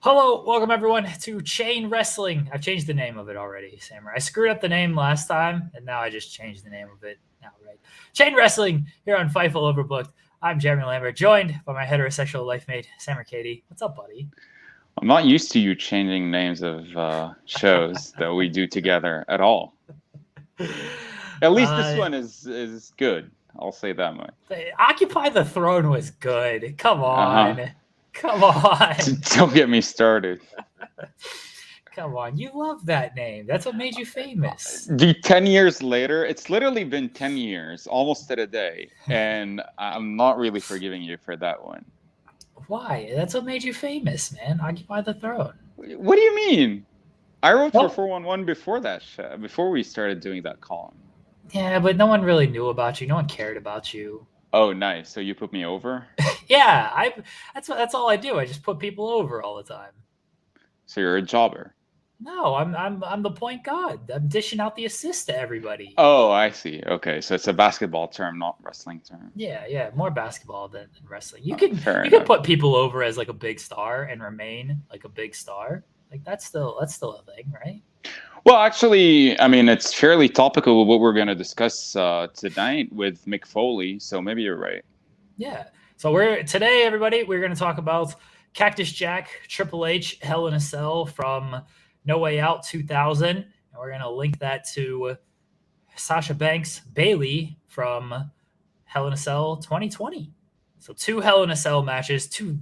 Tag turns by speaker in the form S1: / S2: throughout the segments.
S1: Hello, welcome everyone to Chain Wrestling. I've changed the name of it already, Samer. I screwed up the name last time, and now I just changed the name of it. Now, right? Chain Wrestling here on Fightful Overbooked. I'm Jeremy Lambert, joined by my heterosexual life mate, Samer Kadi. What's up, buddy?
S2: I'm not used to you changing names of shows that we do together at all. At least this one is good. I'll say that much.
S1: Occupy the Throne was good. Come on. Come on.
S2: Don't get me started.
S1: Come on. You love that name. That's what made you famous.
S2: 10 years later, it's literally been 10 years, almost to the day, and I'm not really forgiving you for that one.
S1: Why? That's what made you famous, man. Occupy the Throne.
S2: What do you mean? I wrote for 411 before that show, before we started doing that column.
S1: Yeah, but no one really knew about you. No one cared about you.
S2: Oh, nice. So you put me over?
S1: Yeah, that's all I do. I just put people over all the time.
S2: So you're a jobber?
S1: No, I'm the point guard. I'm dishing out the assist to everybody.
S2: Oh, I see. Okay, so it's a basketball term, not wrestling term.
S1: Yeah, more basketball than wrestling. You can put people over as like a big star and remain like a big star. Like that's still a thing, right?
S2: Well, actually, I mean, it's fairly topical with what we're going to discuss tonight with Mick Foley, so maybe you're right.
S1: Yeah. So today, everybody, we're going to talk about Cactus Jack, Triple H, Hell in a Cell from No Way Out 2000, and we're going to link that to Sasha Banks, Bayley from Hell in a Cell 2020. So 2 Hell in a Cell matches, 2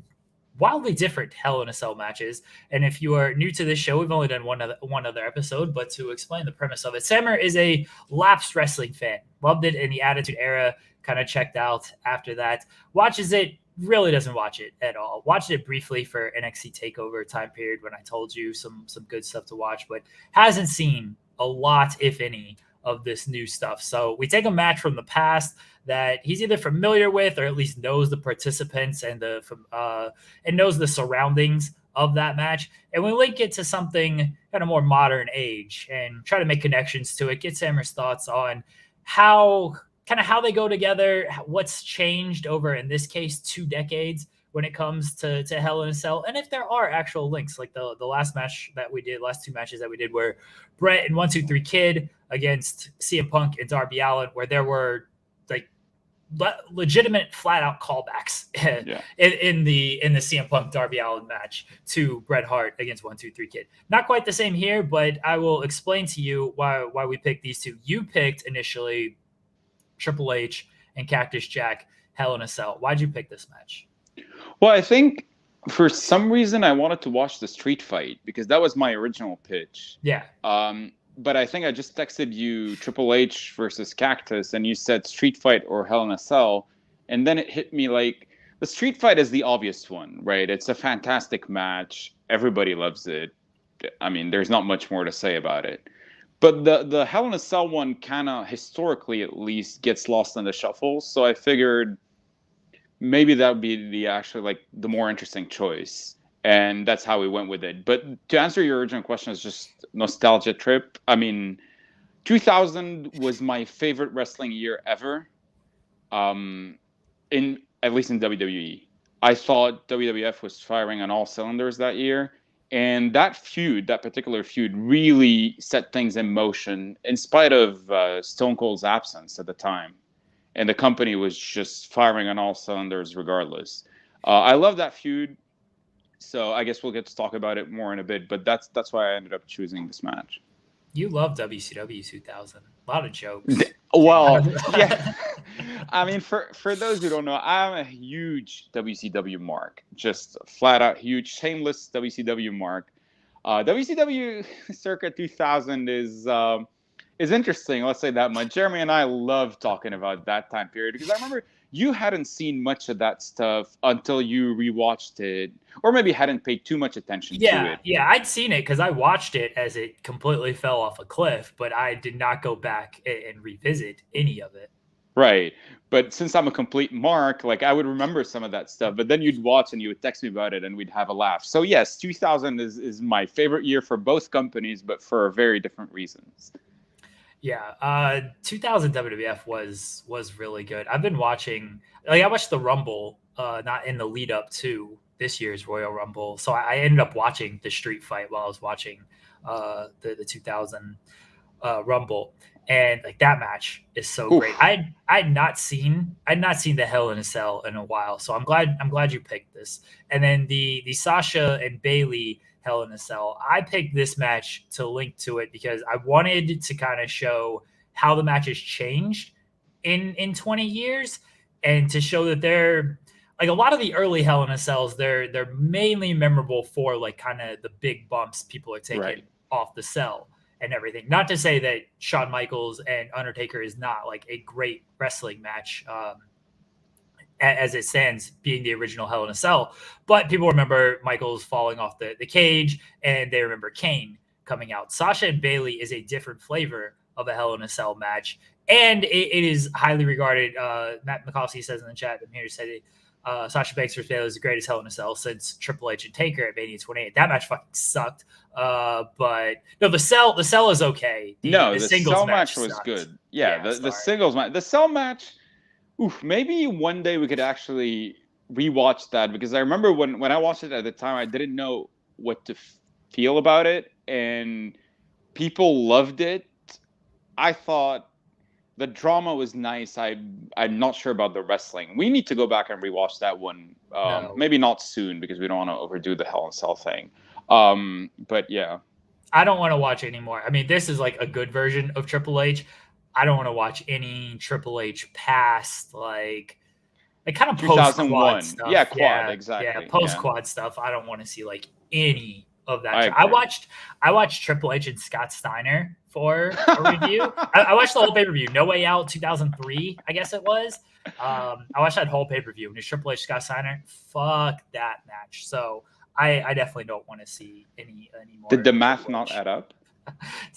S1: wildly different Hell in a Cell matches. And if you are new to this show, we've only done one other episode, but to explain the premise of it, Samer is a lapsed wrestling fan. Loved it in the Attitude Era, kind of checked out after that. Watches it, really doesn't watch it at all. Watched it briefly for NXT TakeOver time period when I told you some good stuff to watch, but hasn't seen a lot, if any, of this new stuff. So we take a match from the past that he's either familiar with or at least knows the participants and knows the surroundings of that match, and we link it to something kind of more modern age and try to make connections to it. Get Samer's thoughts on how they go together, what's changed over, in this case, 2 decades when it comes to Hell in a Cell, and if there are actual links, like the last 2 matches that we did were Brett and 1-2-3 Kid against CM Punk and Darby Allin, where there were like legitimate flat out callbacks in the CM Punk Darby Allin match to Bret Hart against 1-2-3 Kid. Not quite the same here, but I will explain to you why we picked these 2. You picked initially Triple H and Cactus Jack, Hell in a Cell. Why'd you pick this match?
S2: Well, I think for some reason I wanted to watch the street fight because that was my original pitch.
S1: Yeah.
S2: But I think I just texted you Triple H versus Cactus, and you said street fight or Hell in a Cell. And then it hit me like the street fight is the obvious one, right? It's a fantastic match. Everybody loves it. I mean, there's not much more to say about it. But the Hell in a Cell one kind of historically at least gets lost in the shuffle. So I figured maybe that would be the more interesting choice. And that's how we went with it. But to answer your original question, it's just nostalgia trip. I mean, 2000 was my favorite wrestling year ever. At least in WWE. I thought WWF was firing on all cylinders that year. And that particular feud, really set things in motion in spite of Stone Cold's absence at the time. And the company was just firing on all cylinders regardless. I love that feud. So I guess we'll get to talk about it more in a bit, but that's why I ended up choosing this match.
S1: You love WCW 2000. A lot of jokes.
S2: Well, yeah. I mean, for those who don't know, I'm a huge WCW mark. Just flat out huge, shameless WCW mark. WCW circa 2000 is interesting. Let's say that much. Jeremy and I love talking about that time period because I remember you hadn't seen much of that stuff until you rewatched it, or maybe hadn't paid too much attention to it.
S1: Yeah, I'd seen it because I watched it as it completely fell off a cliff, but I did not go back and revisit any of it.
S2: Right. But since I'm a complete mark, like I would remember some of that stuff, but then you'd watch and you would text me about it and we'd have a laugh. So yes, 2000 is my favorite year for both companies, but for very different reasons.
S1: Yeah, 2000 WWF was really good. I've been watching, I watched the Rumble, not in the lead up to this year's Royal Rumble. So I ended up watching the street fight while I was watching the 2000 Rumble, and like that match is so great. I'd not seen the Hell in a Cell in a while, so I'm glad you picked this. And then the Sasha and Bayley Hell in a Cell, I picked this match to link to it because I wanted to kind of show how the match has changed in 20 years, and to show that they're like a lot of the early Hell in a Cells, they're mainly memorable for like kind of the big bumps people are taking off the cell and everything. Not to say that Shawn Michaels and Undertaker is not like a great wrestling match as it stands, being the original Hell in a Cell, but people remember Michaels falling off the cage, and they remember Kane coming out. Sasha and Bayley is a different flavor of a Hell in a Cell match, and it is highly regarded. Matt McCoskey says in the chat, I'm here to say that Sasha Banks versus Bayley is the greatest Hell in a Cell since Triple H and Taker at Mania 28. That match fucking sucked. But no, the cell is okay.
S2: The Cell match was good. The singles match, the Cell match. Maybe one day we could actually rewatch that, because I remember when I watched it at the time, I didn't know what to feel about it, and people loved it. I thought the drama was nice. I'm not sure about the wrestling. We need to go back and rewatch that one. Maybe not soon, because we don't want to overdo the Hell in a Cell thing. But yeah,
S1: I don't want to watch anymore. I mean, this is like a good version of Triple H. I don't want to watch any Triple H past like kind of post quad stuff.
S2: Yeah, quad, exactly.
S1: Yeah, post quad stuff. I don't want to see like any of that. I watched Triple H and Scott Steiner for a review. I watched the whole pay-per-view. No Way Out 2003, I guess it was. I watched that whole pay-per-view, and it's Triple H, Scott Steiner. Fuck that match. So I definitely don't want to see any more.
S2: Did the math not add up?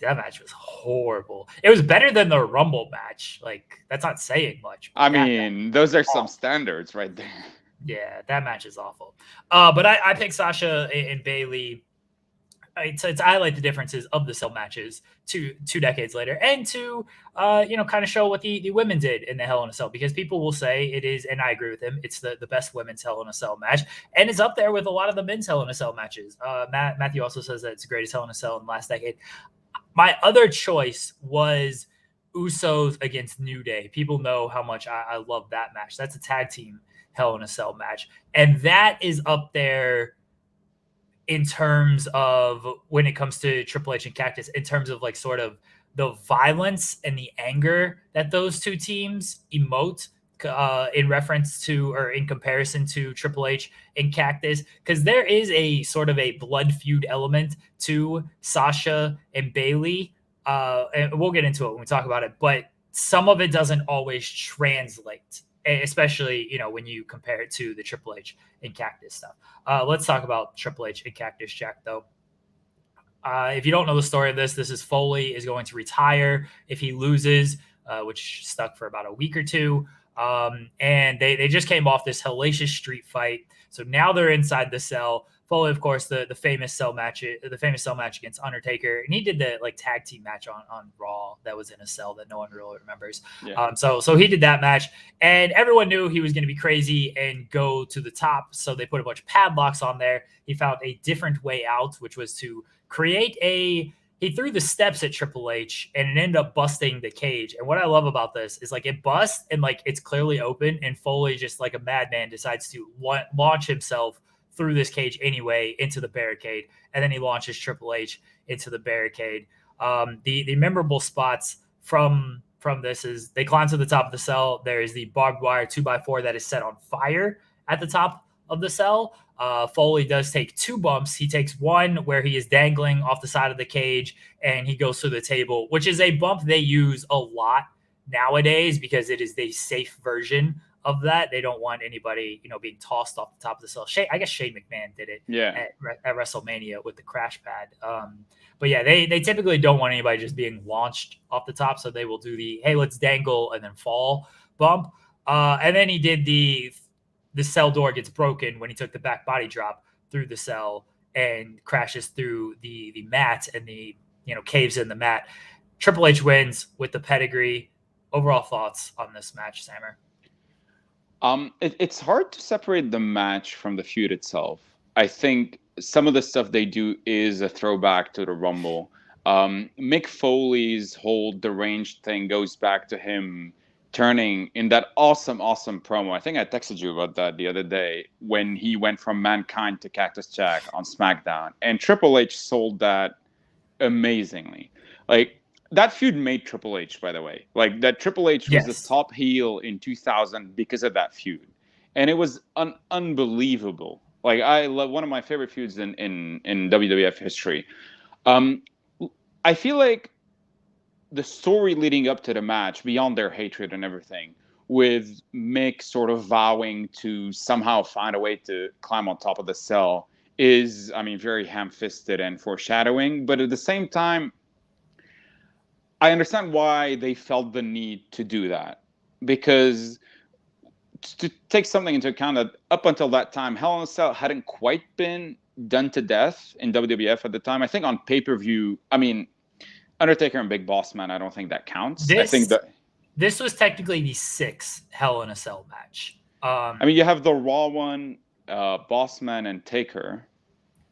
S1: That match was horrible. It was better than the Rumble match. Like, that's not saying much.
S2: I mean, those are some standards right there.
S1: Yeah, that match is awful. But I picked Sasha and Bayley. To highlight the differences of the Cell matches two decades later, and to kind of show what the women did in the Hell in a Cell, because people will say it is, and I agree with him, it's the best women's Hell in a Cell match, and it's up there with a lot of the men's Hell in a Cell matches. Matthew also says that it's the greatest Hell in a Cell in the last decade. My other choice was Usos against New Day. People know how much I love that match. That's a tag team Hell in a Cell match, and that is up there in terms of when it comes to Triple H and Cactus, in terms of like sort of the violence and the anger that those two teams emote in reference to, or in comparison to, Triple H and Cactus, because there is a sort of a blood feud element to Sasha and Bayley, and we'll get into it when we talk about it, but some of it doesn't always translate, especially, when you compare it to the Triple H and Cactus stuff. Let's talk about Triple H and Cactus Jack, though. If you don't know the story of this is Foley is going to retire if he loses, which stuck for about a week or two. And they just came off this hellacious street fight. So now they're inside the cell. Foley, of course, the famous cell match against Undertaker, and he did the like tag team match on Raw that was in a cell that no one really remembers. Yeah. So he did that match, and everyone knew he was going to be crazy and go to the top. So they put a bunch of padlocks on there. He found a different way out, which was to create he threw the steps at Triple H, and it ended up busting the cage. And what I love about this is like it busts and like it's clearly open, and Foley, just like a madman, decides to launch himself through this cage anyway into the barricade, and then he launches Triple H into the barricade. The memorable spots from this is they climb to the top of the cell. There is the barbed wire 2x4 that is set on fire at the top of the cell. Foley does take two bumps. He takes one where he is dangling off the side of the cage, and he goes through the table, which is a bump they use a lot nowadays because it is the safe version of that. They don't want anybody, being tossed off the top of the cell. I guess Shane McMahon did it at WrestleMania with the crash pad. But yeah, they typically don't want anybody just being launched off the top, so they will do the, hey, let's dangle and then fall bump. And then he did the cell door gets broken when he took the back body drop through the cell and crashes through the mat and caves in the mat. Triple H wins with the pedigree. Overall thoughts on this match, Samer?
S2: It's hard to separate the match from the feud itself. I think some of the stuff they do is a throwback to the Rumble. Mick Foley's whole deranged thing goes back to him turning in that awesome promo. I think I texted you about that the other day when he went from Mankind to Cactus Jack on SmackDown, and Triple H sold that amazingly. Like, that feud made Triple H, by the way. Like, that Triple H was the top heel in 2000 because of that feud, and it was unbelievable. Like, I love one of my favorite feuds in WWF history. I feel like the story leading up to the match, beyond their hatred and everything, with Mick sort of vowing to somehow find a way to climb on top of the cell, is, I mean, very ham-fisted and foreshadowing. But at the same time, I understand why they felt the need to do that. Because to take something into account, that up until that time, Hell in a Cell hadn't quite been done to death in WWF at the time. I think on pay-per-view, I mean, Undertaker and Big Boss Man, I don't think that counts. I think that
S1: this was technically the 6th Hell in a Cell match.
S2: I mean, you have the Raw one, Boss Man and Taker.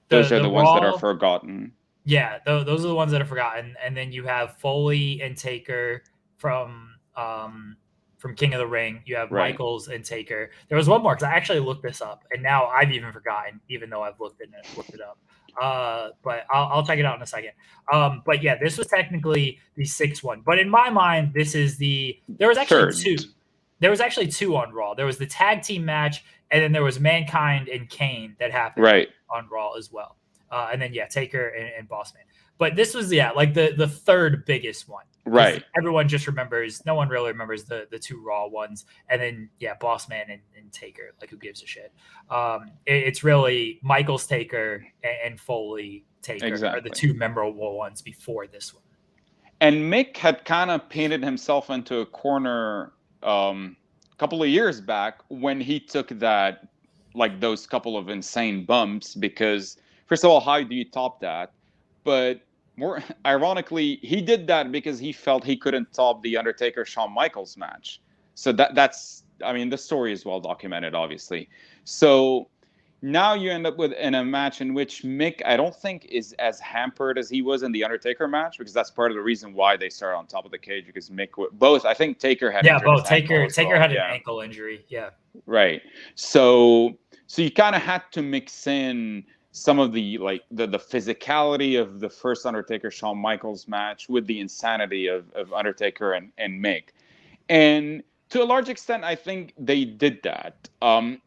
S2: Those are the ones that are forgotten.
S1: Yeah, those are the ones that are forgotten. And then you have Foley and Taker from King of the Ring. You have Michaels and Taker. There was one more, because I actually looked this up, and now I've even forgotten, even though I've looked it up. But I'll check it out in a second. But yeah, this was technically the 6th one. But in my mind, this is there was actually 2. There was actually 2 on Raw. There was the tag team match, and then there was Mankind and Kane that happened on Raw as well. And then, Taker and Boss Man. But this was, like the 3rd biggest one.
S2: Right.
S1: Everyone just remembers, no one really remembers the 2 Raw ones. And then, Boss Man and Taker. Like, who gives a shit? It's really Michaels Taker and Foley Taker are the 2 memorable ones before this one.
S2: And Mick had kind of painted himself into a corner a couple of years back when he took that, like, those couple of insane bumps, because, first of all, how do you top that? But more ironically, he did that because he felt he couldn't top the Undertaker-Shawn Michaels match. So that's, I mean, the story is well documented, obviously. So now you end up in a match in which Mick, I don't think, is as hampered as he was in the Undertaker match, because that's part of the reason why they started on top of the cage, because Mick, both, I think Taker had
S1: both. Taker had an ankle injury. Yeah.
S2: Right. So you kind of had to mix in some of the, like, the physicality of the first Undertaker-Shawn Michaels match with the insanity of Undertaker and Mick. And to a large extent, I think they did that.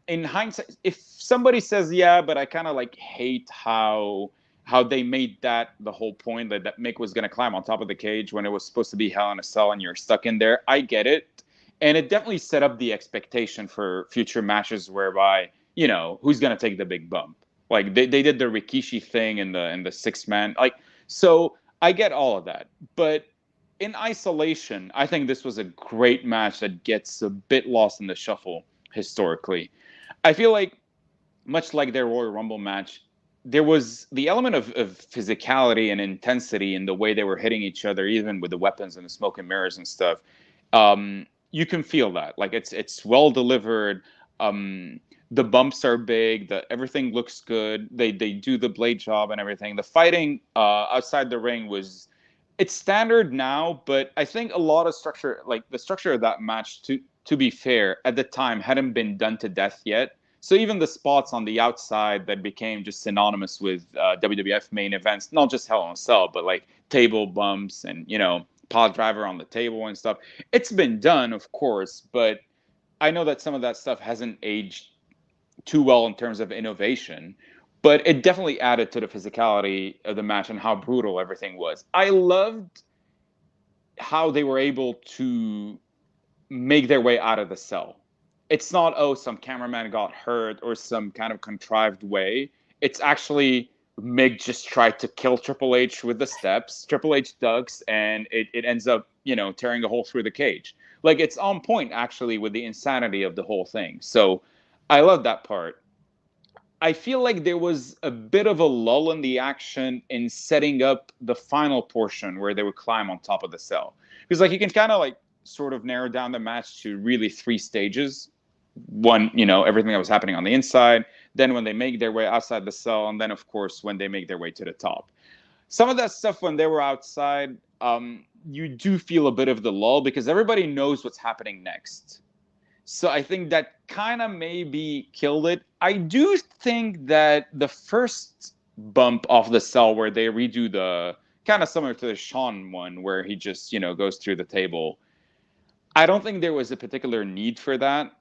S2: In hindsight, if somebody says, but I kind of, like, hate how they made that the whole point, that Mick was going to climb on top of the cage when it was supposed to be Hell in a Cell and you're stuck in there, I get it. And it definitely set up the expectation for future matches whereby, who's going to take the big bump. Like, they did the Rikishi thing in the 6-man. Like, so I get all of that. But in isolation, I think this was a great match that gets a bit lost in the shuffle historically. I feel like, much like their Royal Rumble match, there was the element of physicality and intensity in the way they were hitting each other, even with the weapons and the smoke and mirrors and stuff. You can feel that. Like, it's well delivered. The bumps are big. Everything looks good. They do the blade job and everything. The fighting outside the ring it's standard now, but I think a lot of structure, like the structure of that match, to be fair, at the time hadn't been done to death yet. So even the spots on the outside that became just synonymous with WWF main events, not just Hell in a Cell, but like table bumps and, pile driver on the table and stuff. It's been done, of course, but I know that some of that stuff hasn't aged too well in terms of innovation, but it definitely added to the physicality of the match and how brutal everything was. I loved how they were able to make their way out of the cell. It's not, some cameraman got hurt or some kind of contrived way. It's actually Mick just tried to kill Triple H with the steps. Triple H ducks, and it ends up, tearing a hole through the cage. Like, it's on point, actually, with the insanity of the whole thing. So I love that part. I feel like there was a bit of a lull in the action in setting up the final portion where they would climb on top of the cell. Because, like, you can kind of, like, sort of narrow down the match to really 3 stages. one, everything that was happening on the inside, then when they make their way outside the cell, and then, of course, when they make their way to the top. Some of that stuff when they were outside, you do feel a bit of the lull because everybody knows what's happening next. So I think that kind of maybe killed it. I do think that the first bump off the cell where they redo the kind of similar to the Sean one where he just, goes through the table. I don't think there was a particular need for that.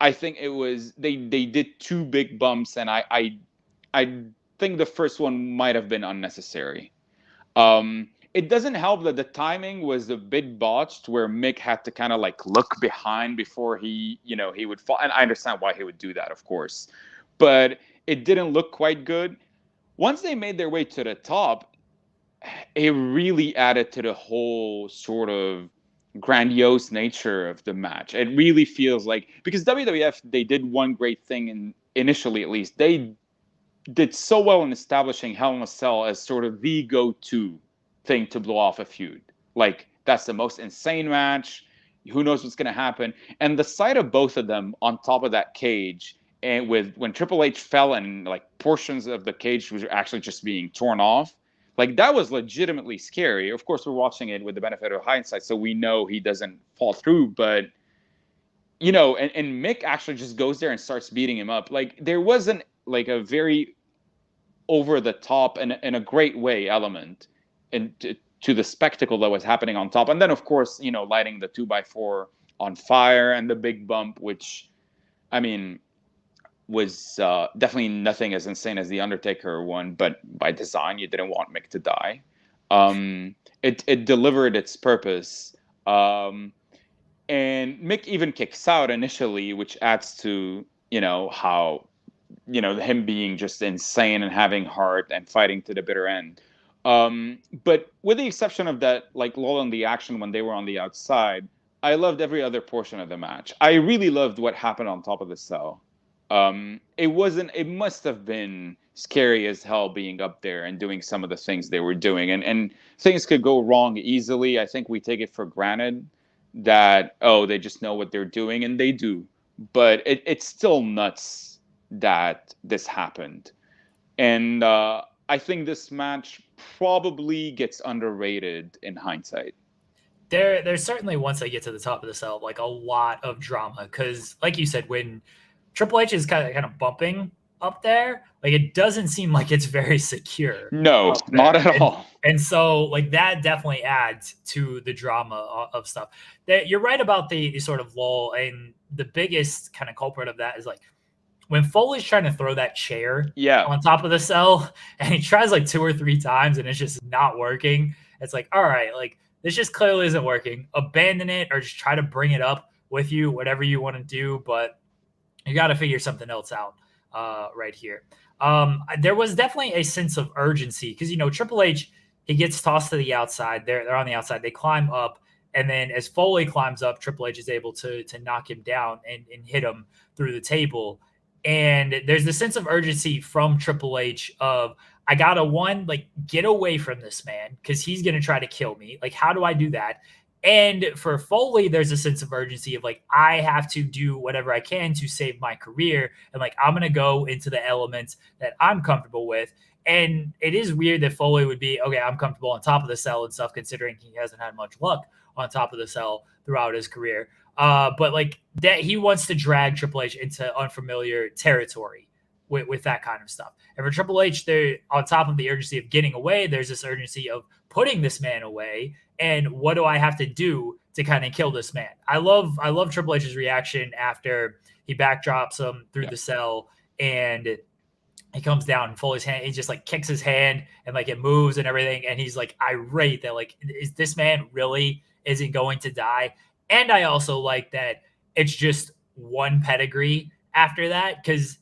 S2: I think it was they did two big bumps, and I think the first one might have been unnecessary. It doesn't help that the timing was a bit botched, where Mick had to kind of like look behind before he would fall. And I understand why he would do that, of course, but it didn't look quite good. Once they made their way to the top, it really added to the whole sort of grandiose nature of the match. It really feels like, because WWF, they did one great thing initially, at least. They did so well in establishing Hell in a Cell as sort of the go-to thing to blow off a feud. Like, that's the most insane match. Who knows what's going to happen? And the sight of both of them on top of that cage, and when Triple H fell and like portions of the cage was actually just being torn off, like, that was legitimately scary. Of course, we're watching it with the benefit of hindsight, so we know he doesn't fall through. But, and Mick actually just goes there and starts beating him up. Like, there wasn't like a very over the top and in a great way element to the spectacle that was happening on top. And then, of course, lighting the 2x4 on fire and the big bump, which, I mean, was definitely nothing as insane as the Undertaker one, but by design, you didn't want Mick to die. It delivered its purpose. And Mick even kicks out initially, which adds to, how, him being just insane and having heart and fighting to the bitter end. But with the exception of that, like, lull in the action when they were on the outside, I loved every other portion of the match. I really loved what happened on top of the cell. It must have been scary as hell being up there and doing some of the things they were doing, and things could go wrong easily. I think we take it for granted that, they just know what they're doing, and they do, but it's still nuts that this happened. And I think this match probably gets underrated in hindsight.
S1: There's certainly, once they get to the top of the cell, like, a lot of drama, because like you said, when Triple H is kind of bumping up there, like, it doesn't seem like it's very secure.
S2: No, not at all.
S1: And so, like, that definitely adds to the drama of stuff. You're right about the sort of lull, and the biggest kind of culprit of that is, like, when Foley's trying to throw that chair on top of the cell, and he tries like 2 or 3 times and it's just not working. It's like, all right, like, this just clearly isn't working. Abandon it, or just try to bring it up with you, whatever you want to do. But you got to figure something else out right here. There was definitely a sense of urgency because, Triple H, he gets tossed to the outside. They're on the outside. They climb up. And then as Foley climbs up, Triple H is able to knock him down and hit him through the table. And there's the sense of urgency from Triple H of, I got to get away from this man because he's going to try to kill me. Like, how do I do that? And for Foley, there's a sense of urgency of, like, I have to do whatever I can to save my career. And, like, I'm going to go into the elements that I'm comfortable with. And it is weird that Foley would be, okay, I'm comfortable on top of the cell and stuff, considering he hasn't had much luck on top of the cell throughout his career. But like that, he wants to drag Triple H into unfamiliar territory with that kind of stuff. And for Triple H, they're on top of the urgency of getting away. There's this urgency of putting this man away. And what do I have to do to kind of kill this man? I love Triple H's reaction after he backdrops him through the cell, and he comes down and Foley's hand, he just like kicks his hand and like it moves and everything. And he's like irate that, like, is this man really isn't going to die? And I also like that it's just one pedigree after that, because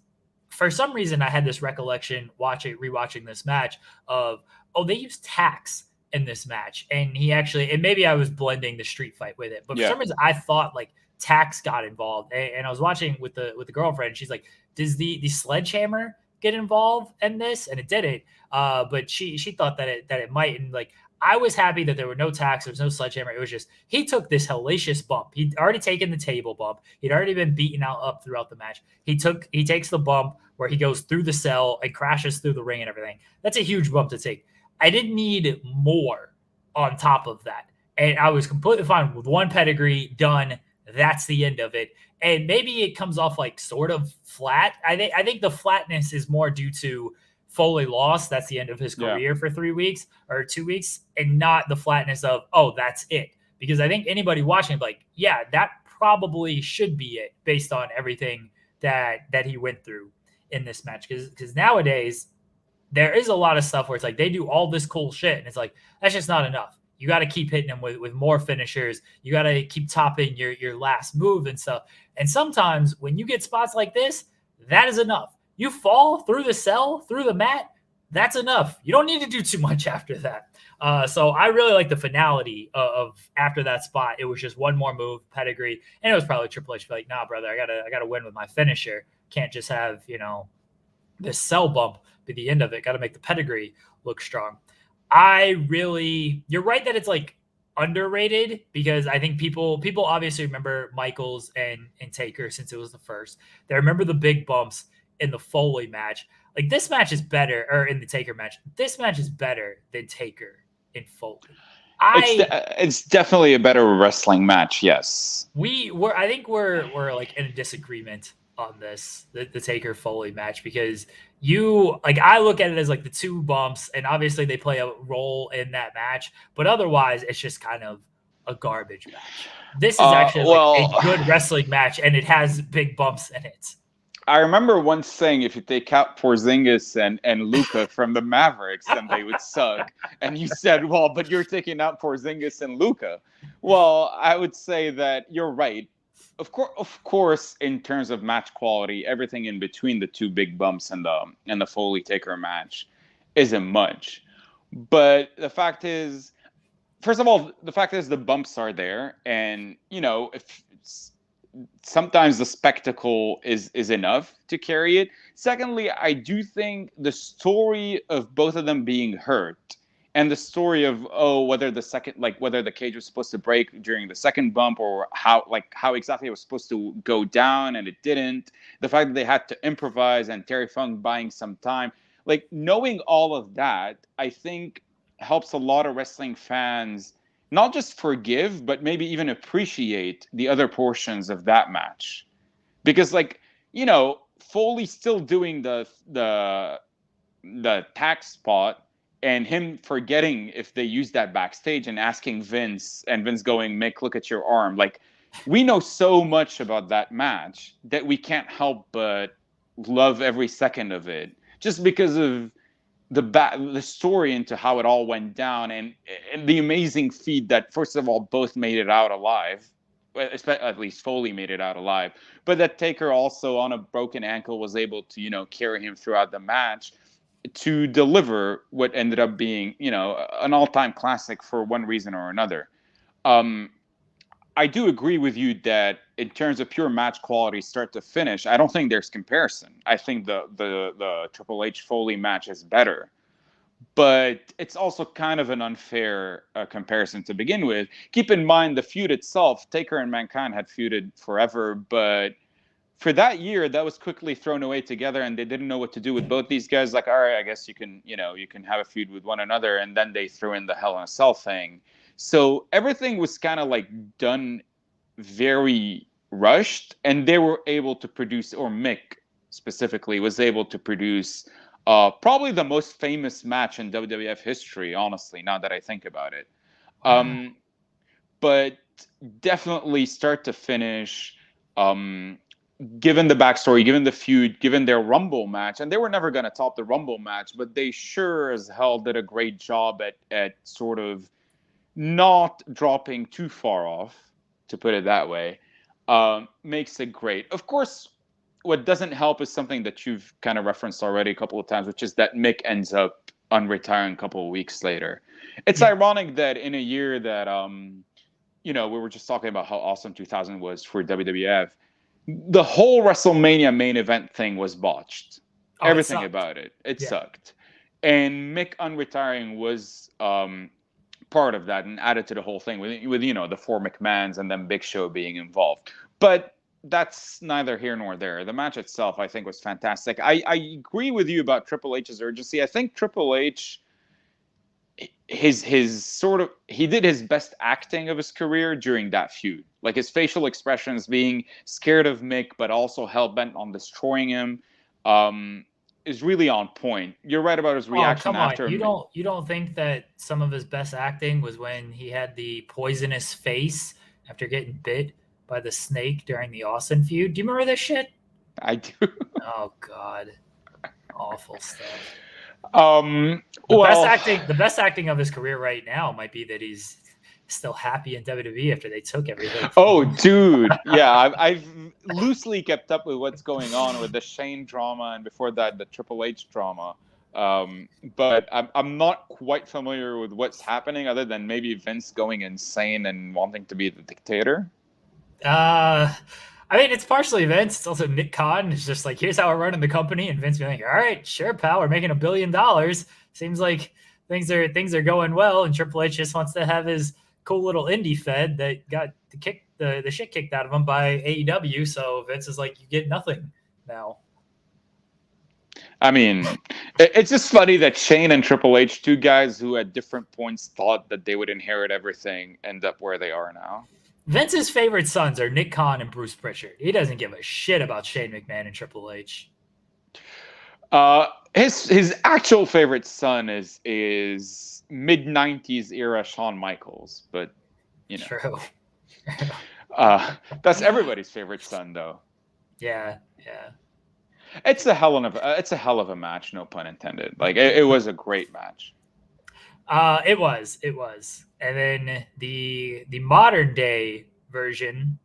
S1: for some reason I had this recollection rewatching this match of, they used tacks in this match. And he actually, and maybe I was blending the street fight with it, but for some reason I thought like tacks got involved. And I was watching with the girlfriend, and she's like, does the sledgehammer get involved in this? And it didn't. But she thought that it might. And like, I was happy that there were no tacks, there was no sledgehammer. It was just he took this hellacious bump. He'd already taken the table bump. He'd already been beaten out up throughout the match. He takes the bump where he goes through the cell and crashes through the ring and everything. That's a huge bump to take. I didn't need more on top of that. And I was completely fine with one pedigree done. That's the end of it. And maybe it comes off like sort of flat. I think the flatness is more due to Foley lost. That's the end of his career for 3 weeks or 2 weeks, and not the flatness of, oh, that's it. Because I think anybody watching, like, yeah, that probably should be it based on everything that he went through in this match. Because nowadays there is a lot of stuff where it's like they do all this cool shit, and it's like that's just not enough. You got to keep hitting them with more finishers. You got to keep topping your last move and stuff. And sometimes when you get spots like this, that is enough. You fall through the cell, through the mat, that's enough. You don't need to do too much after that. So I really like the finality of after that spot. It was just one more move, pedigree, and it was probably Triple H like, nah, brother, I gotta win with my finisher. Can't just have this cell bump be the end of it. Got to make the pedigree look strong. You're right that it's like underrated because I think people obviously remember Michaels and Taker since it was the first. They remember the big bumps in the Foley match. Like this match is better, or in the Taker match. This match is better than Taker in Foley.
S2: It's definitely a better wrestling match. Yes,
S1: I think we're like in a disagreement on this, the Taker Foley match, because I look at it as like the two bumps, and obviously they play a role in that match, but otherwise it's just kind of a garbage match. This is actually a good wrestling match, and it has big bumps in it.
S2: I remember once saying if you take out Porzingis and Luka from the Mavericks, then they would suck. And you said, well, but you're taking out Porzingis and Luka. Well, I would say that you're right. Of course, in terms of match quality, everything in between the two big bumps and the Foley Taker match isn't much. But the fact is, first of all, the bumps are there, and if sometimes the spectacle is enough to carry it. Secondly, I do think the story of both of them being hurt and the story of whether the cage was supposed to break during the second bump, or how exactly it was supposed to go down and it didn't. The fact that they had to improvise and Terry Funk buying some time, like knowing all of that, I think helps a lot of wrestling fans not just forgive, but maybe even appreciate the other portions of that match. Because Foley still doing the tax spot, and him forgetting if they use that backstage and asking Vince, and Vince going, Mick, look at your arm. Like, we know so much about that match that we can't help but love every second of it, just because of the story into how it all went down, and the amazing feat that, first of all, both made it out alive. At least Foley made it out alive, but that Taker also on a broken ankle was able to carry him throughout the match to deliver what ended up being an all-time classic for one reason or another. I do agree with you that in terms of pure match quality, start to finish, I don't think there's comparison. I think the Triple H Foley match is better, but it's also kind of an unfair comparison to begin with. Keep in mind the feud itself. Taker and Mankind had feuded forever, but for that year, that was quickly thrown away together, and they didn't know what to do with both these guys. Like, all right, I guess you can have a feud with one another, and then they threw in the Hell in a Cell thing. So everything was kind of like done very rushed, and they were able to produce, or Mick specifically was able to produce probably the most famous match in WWF history, honestly, now that I think about it. Wow. But definitely start to finish, given the backstory, given the feud, given their Rumble match, and they were never going to top the Rumble match, but they sure as hell did a great job at sort of not dropping too far off, to put it that way. Makes it great. Of course, what doesn't help is something that you've kind of referenced already a couple of times, which is that Mick ends up unretiring a couple of weeks later. It's ironic that in a year that, we were just talking about how awesome 2000 was for WWF, the whole WrestleMania main event thing was botched. Everything about it. It sucked. And Mick unretiring was part of that and added to the whole thing with the four McMahons and then Big Show being involved. But that's neither here nor there. The match itself, I think, was fantastic. I agree with you about Triple H's urgency. I think Triple H, he did his best acting of his career during that feud. Like his facial expressions, being scared of Mick but also hell-bent on destroying him, is really on point. You're right about his reaction after.
S1: You don't think that some of his best acting was when he had the poisonous face after getting bit by the snake during the Austin feud? Do you remember this shit?
S2: I do.
S1: Oh God, awful stuff. The best acting of his career right now might be that he's still happy in WWE after they took everything.
S2: Oh, dude, yeah, I've loosely kept up with what's going on with the Shane drama and before that the Triple H drama. But I'm not quite familiar with what's happening other than maybe Vince going insane and wanting to be the dictator.
S1: I mean, it's partially Vince. It's also Nick Khan. It's just like, here's how we're running the company, and Vince being like, all right, sure, pal, we're making $1 billion. Seems like things are going well, and Triple H just wants to have his cool little indie fed that got the shit kicked out of him by AEW. So Vince is like, you get nothing now.
S2: I mean, it's just funny that Shane and Triple H, two guys who at different points thought that they would inherit everything, end up where they are now.
S1: Vince's favorite sons are Nick Khan and Bruce Pritchard. He doesn't give a shit about Shane McMahon and Triple H.
S2: His actual favorite son is mid-90s era Shawn Michaels, but
S1: True.
S2: That's everybody's favorite son, though.
S1: Yeah.
S2: It's a hell of a match, no pun intended. Like it was a great match.
S1: It was. And then the modern day version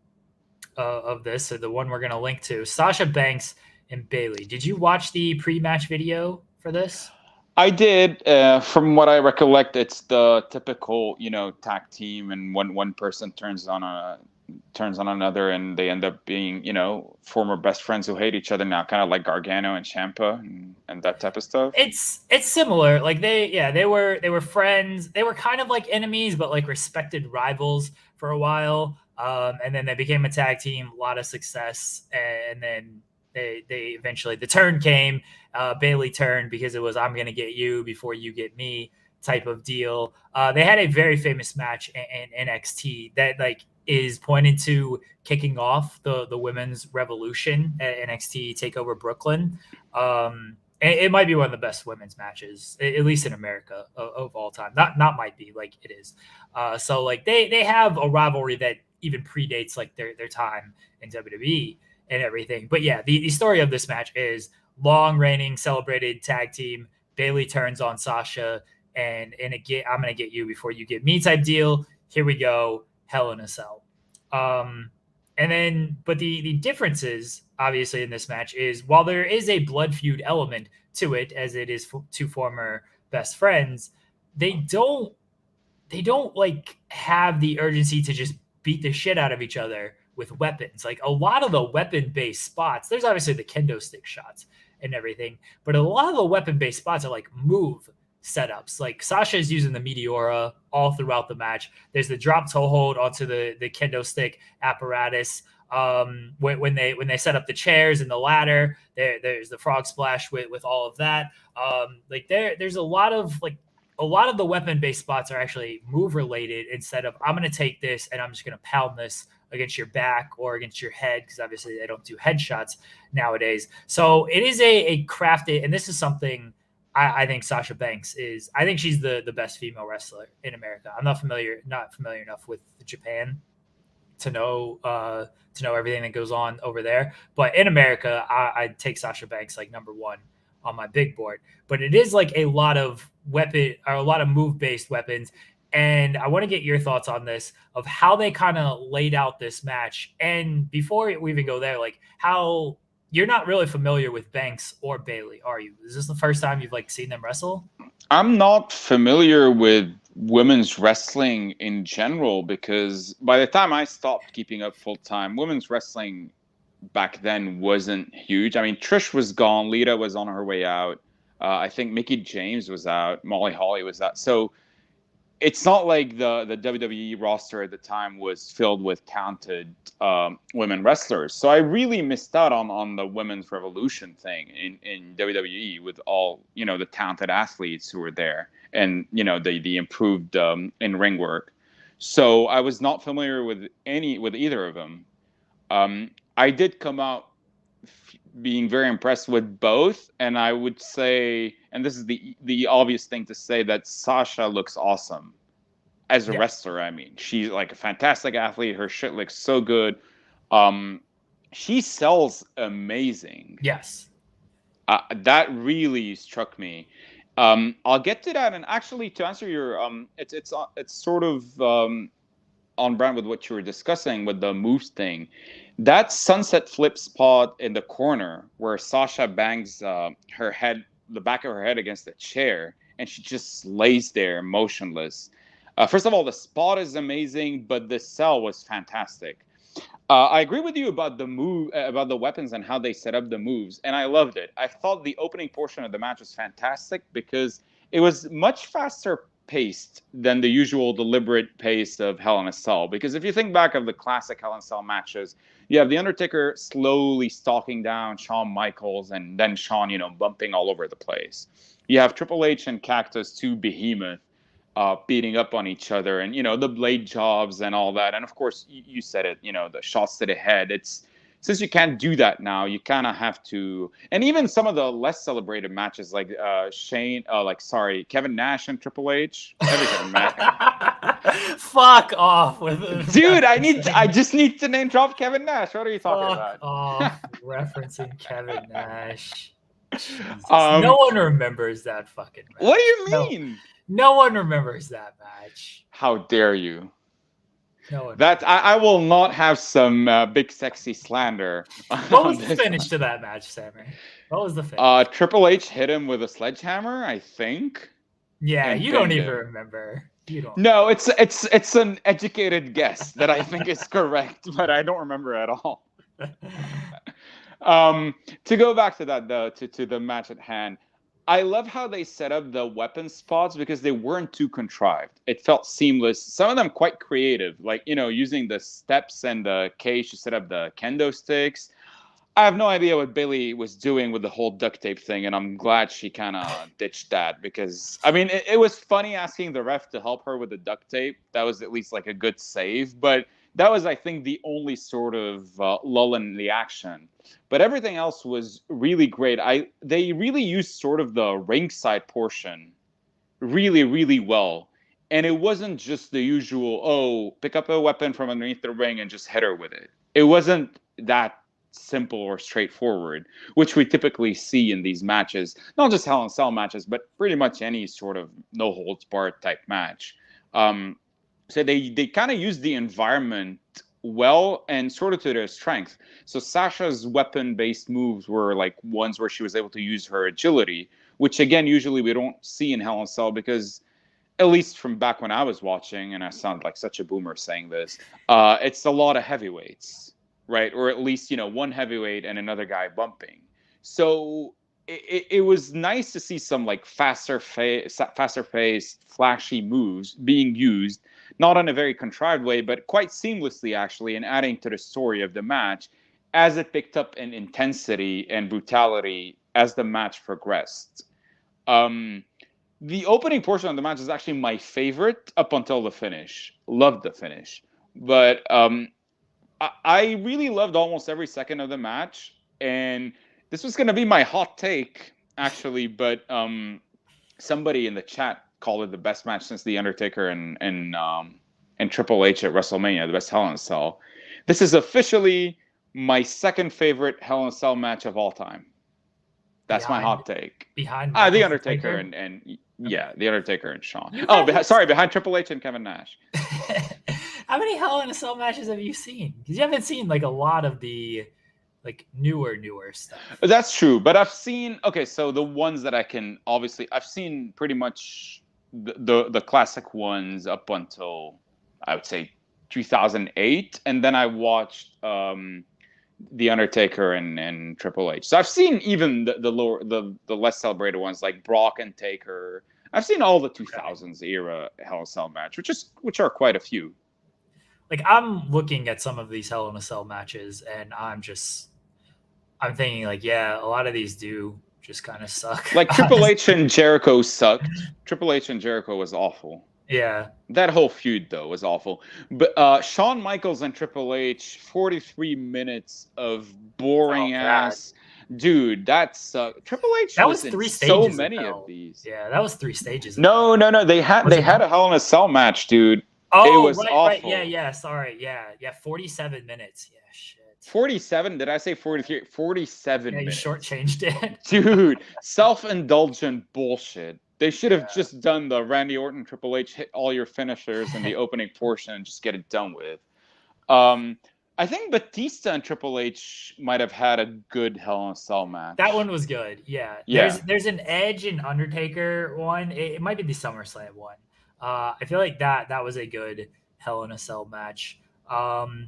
S1: of this, so the one we're going to link to, Sasha Banks and Bayley. Did you watch the pre-match video for this?
S2: I did. From what I recollect, it's the typical, tag team, and one person turns on another, and they end up being, former best friends who hate each other now, kind of like Gargano and Ciampa and that type of stuff.
S1: It's similar. Like they were friends. They were kind of like enemies, but like respected rivals for a while. And then they became a tag team, a lot of success, and then they eventually, the turn came. Bayley turned because it was, I'm going to get you before you get me type of deal. They had a very famous match in NXT that like is pointed to kicking off the women's revolution at NXT TakeOver Brooklyn. It might be one of the best women's matches, at least in America, of all time. Not might be, like it is. So like they have a rivalry that even predates like their time in WWE and everything. But yeah, the story of this match is long reigning celebrated tag team. Bayley turns on Sasha and I'm going to get you before you get me type deal. Here we go. Hell in a Cell. And then, but the differences obviously in this match is, while there is a blood feud element to it, as it is two former best friends, they don't like have the urgency to just beat the shit out of each other with weapons. Like a lot of the weapon-based spots, there's obviously the kendo stick shots and everything, but a lot of the weapon-based spots are like move setups. Like Sasha is using the Meteora all throughout the match. There's the drop toe hold onto the kendo stick apparatus. When they set up the chairs and the ladder, there's the frog splash with all of that. There's a lot of the weapon-based spots are actually move related, instead of I'm going to take this and I'm just going to pound this against your back or against your head, because obviously they don't do headshots nowadays. So it is a crafted, and this is something I think Sasha Banks is. I think she's the best female wrestler in America. I'm not familiar enough with Japan to know everything that goes on over there. But in America, I'd take Sasha Banks like number one on my big board. But it is like a lot of move-based weapons. And I want to get your thoughts on this, of how they kind of laid out this match. And before we even go there, like how you're not really familiar with Banks or Bayley, are you? Is this the first time you've like seen them wrestle?
S2: I'm not familiar with women's wrestling in general, because by the time I stopped keeping up full time, women's wrestling back then wasn't huge. I mean, Trish was gone. Lita was on her way out. I think Mickie James was out. Molly Holly was out. So it's not like the WWE roster at the time was filled with talented women wrestlers. So I really missed out on the women's revolution thing in WWE with all, the talented athletes who were there and, the improved in-ring work. So I was not familiar with either of them. I did come out being very impressed with both, and I would say, and this is the obvious thing to say, that Sasha looks awesome as a wrestler. I mean, she's like a fantastic athlete. Her shit looks so good. She sells amazing.
S1: Yes.
S2: That really struck me. I'll get to that, and actually, to answer your, it's sort of on brand with what you were discussing with the moves thing. That sunset flip spot in the corner where Sasha bangs her head, the back of her head against the chair, and she just lays there motionless. First of all, the spot is amazing, but the sell was fantastic. I agree with you about about the weapons and how they set up the moves, and I loved it. I thought the opening portion of the match was fantastic because it was much faster paced than the usual deliberate pace of Hell in a Cell. Because if you think back of the classic Hell in a Cell matches, you have The Undertaker slowly stalking down Shawn Michaels and then Shawn, bumping all over the place. You have Triple H and Cactus, two behemoth, beating up on each other, and the blade jobs and all that. And of course, you said it, the shots to the head. Since you can't do that now, you kind of have to. And even some of the less celebrated matches, like Kevin Nash and Triple H. Kevin Nash.
S1: Fuck off with it.
S2: Dude, I just need to name drop Kevin Nash. What are you talking about?
S1: Off referencing Kevin Nash. No one remembers that fucking match.
S2: What do you mean?
S1: No one remembers that match.
S2: How dare you?
S1: No one.
S2: I will not have some big sexy slander.
S1: What was the finish to that match, Samer? What was the finish?
S2: Triple H hit him with a sledgehammer, I think.
S1: Yeah, you don't even remember. You don't.
S2: No, it's an educated guess that I think is correct, but I don't remember at all. To go back to that though, to the match at hand. I love how they set up the weapon spots because they weren't too contrived. It felt seamless. Some of them quite creative, like, using the steps and the cage to set up the kendo sticks. I have no idea what Bayley was doing with the whole duct tape thing, and I'm glad she kind of ditched that because, I mean, it was funny asking the ref to help her with the duct tape. That was at least like a good save, but that was, I think, the only sort of lull in the action. But everything else was really great. They really used sort of the ringside portion really, really well. And it wasn't just the usual, pick up a weapon from underneath the ring and just hit her with it. It wasn't that simple or straightforward, which we typically see in these matches. Not just Hell in a Cell matches, but pretty much any sort of no-holds-barred type match. So they kind of use the environment well and sort of to their strength. So Sasha's weapon-based moves were like ones where she was able to use her agility, which again, usually we don't see in Hell in a Cell because, at least from back when I was watching, and I sound like such a boomer saying this, it's a lot of heavyweights, right? Or at least, one heavyweight and another guy bumping. So it was nice to see some like faster paced, flashy moves being used, not in a very contrived way, but quite seamlessly actually, and adding to the story of the match as it picked up in intensity and brutality as the match progressed. The opening portion of the match is actually my favorite up until the finish. Loved the finish. But I really loved almost every second of the match. And this was going to be my hot take, actually, but somebody in the chat called it the best match since The Undertaker and Triple H at WrestleMania, the best Hell in a Cell. This is officially my second favorite Hell in a Cell match of all time. That's my hot take.
S1: Behind
S2: The Undertaker and yeah, The Undertaker and Shawn. Behind Triple H and Kevin Nash.
S1: How many Hell in a Cell matches have you seen? Because you haven't seen like a lot of the like newer stuff.
S2: That's true, but I've seen. Okay, so the ones that I've seen pretty much the classic ones up until I would say 2008, and then I watched The Undertaker and Triple H. So I've seen even the less celebrated ones like Brock and Taker. I've seen all the 2000s era Hell in a Cell match, which are quite a few.
S1: Like, I'm looking at some of these Hell in a Cell matches, and I'm thinking, like, yeah, a lot of these do just kind of suck.
S2: Like Triple H and Jericho sucked. Triple H and Jericho was awful.
S1: Yeah.
S2: That whole feud, though, was awful. But Shawn Michaels and Triple H, 43 minutes of boring ass. Dude, that sucked. Triple H
S1: that was 3 stages.
S2: So many of these.
S1: Yeah, that was 3 stages.
S2: No. They had a Hell in a Cell match, dude.
S1: Oh,
S2: it was awful.
S1: Right. Yeah. Sorry. Yeah. 47 minutes. Yeah. Shit.
S2: 47? Did I say 43? 47 minutes.
S1: You shortchanged it.
S2: Dude, self-indulgent bullshit. They should have just done the Randy Orton Triple H hit all your finishers in the opening portion and just get it done with. I think Batista and Triple H might have had a good Hell in a Cell match.
S1: That one was good. Yeah. There's an Edge and Undertaker one. It might be the SummerSlam one. I feel like that was a good Hell in a Cell match.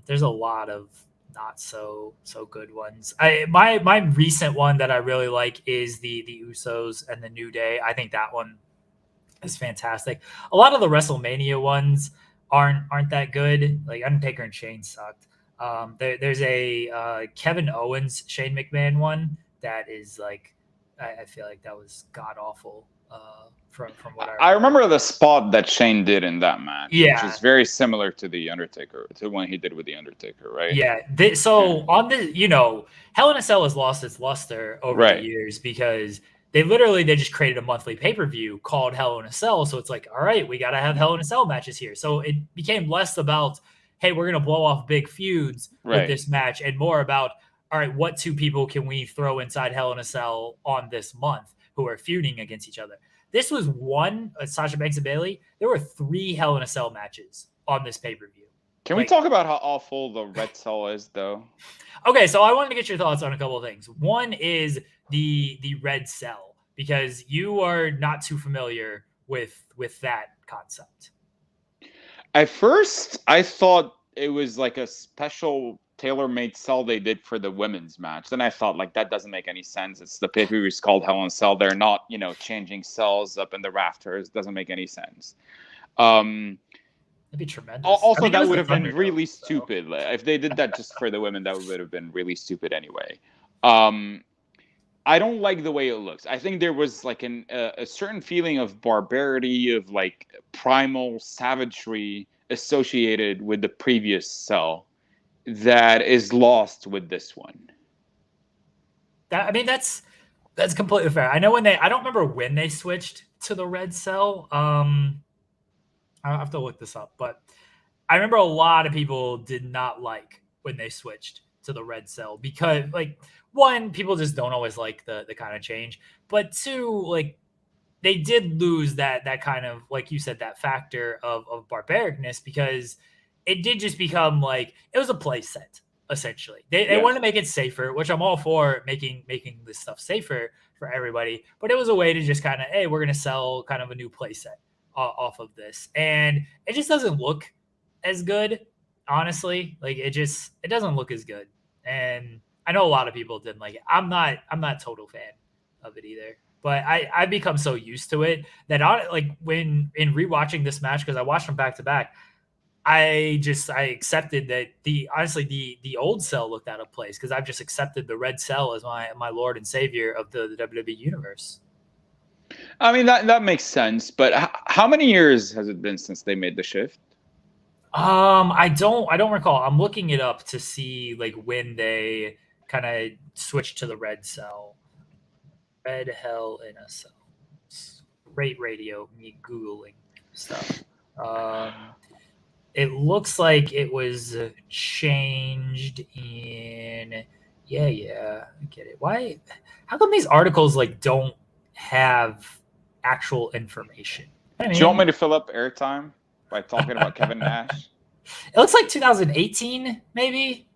S1: There's a lot of not so good ones. My recent one that I really like is the Usos and the New Day. I think that one is fantastic. A lot of the WrestleMania ones aren't that good. Like Undertaker and Shane sucked. There's a Kevin Owens Shane McMahon one that is like I feel like that was god awful. From what I
S2: remember the spot that Shane did in that match,
S1: which
S2: is very similar to the Undertaker, to one he did with the Undertaker, right?
S1: Yeah. On the, Hell in a Cell has lost its luster over the years because they just created a monthly pay-per-view called Hell in a Cell. So it's like, all right, we got to have Hell in a Cell matches here. So it became less about, hey, we're going to blow off big feuds with this match, and more about, all right, what 2 people can we throw inside Hell in a Cell on this month who are feuding against each other? This was one, Sasha Banks and Bayley. There were 3 Hell in a Cell matches on this pay-per-view.
S2: Can we talk about how awful the Red Cell is, though?
S1: Okay, so I wanted to get your thoughts on a couple of things. One is the Red Cell, because you are not too familiar with that concept.
S2: At first, I thought it was like a special tailor-made cell they did for the women's match. Then I thought, like, that doesn't make any sense. It's the pay-per-view is called Hell in a Cell. They're not, changing cells up in the rafters. Doesn't make any sense.
S1: That'd be tremendous.
S2: Also, that would have been really stupid. If they did that just for the women, that would have been really stupid anyway. I don't like the way it looks. I think there was like a certain feeling of barbarity, of like primal savagery associated with the previous cell that is lost with this one.
S1: That's completely fair. I know I don't remember when they switched to the Red Cell. I have to look this up, but I remember a lot of people did not like when they switched to the Red Cell because, like, one, people just don't always like the kind of change, but 2, like, they did lose that kind of, like you said, that factor of barbaricness, because it did just become like it was a play set essentially. They wanted to make it safer, which I'm all for, making this stuff safer for everybody, but it was a way to just kind of, hey, we're gonna sell kind of a new play set off of this, and it just doesn't look as good, honestly. Like it doesn't look as good, and I know a lot of people didn't like it. I'm not a total fan of it either, but I've become so used to it that when in rewatching this match, because I watched them back to back, I accepted that the old cell looked out of place, because I've just accepted the Red Cell as my Lord and Savior of the WWE universe.
S2: I mean, that makes sense, but how many years has it been since they made the shift?
S1: I don't recall. I'm looking it up to see like when they kind of switched to the Red Cell. Red Hell in a Cell. Great radio, me Googling stuff. It looks like it was changed in I get it. Why? How come these articles like don't have actual information?
S2: Do you want me to fill up airtime by talking about Kevin Nash?
S1: It looks like 2018 maybe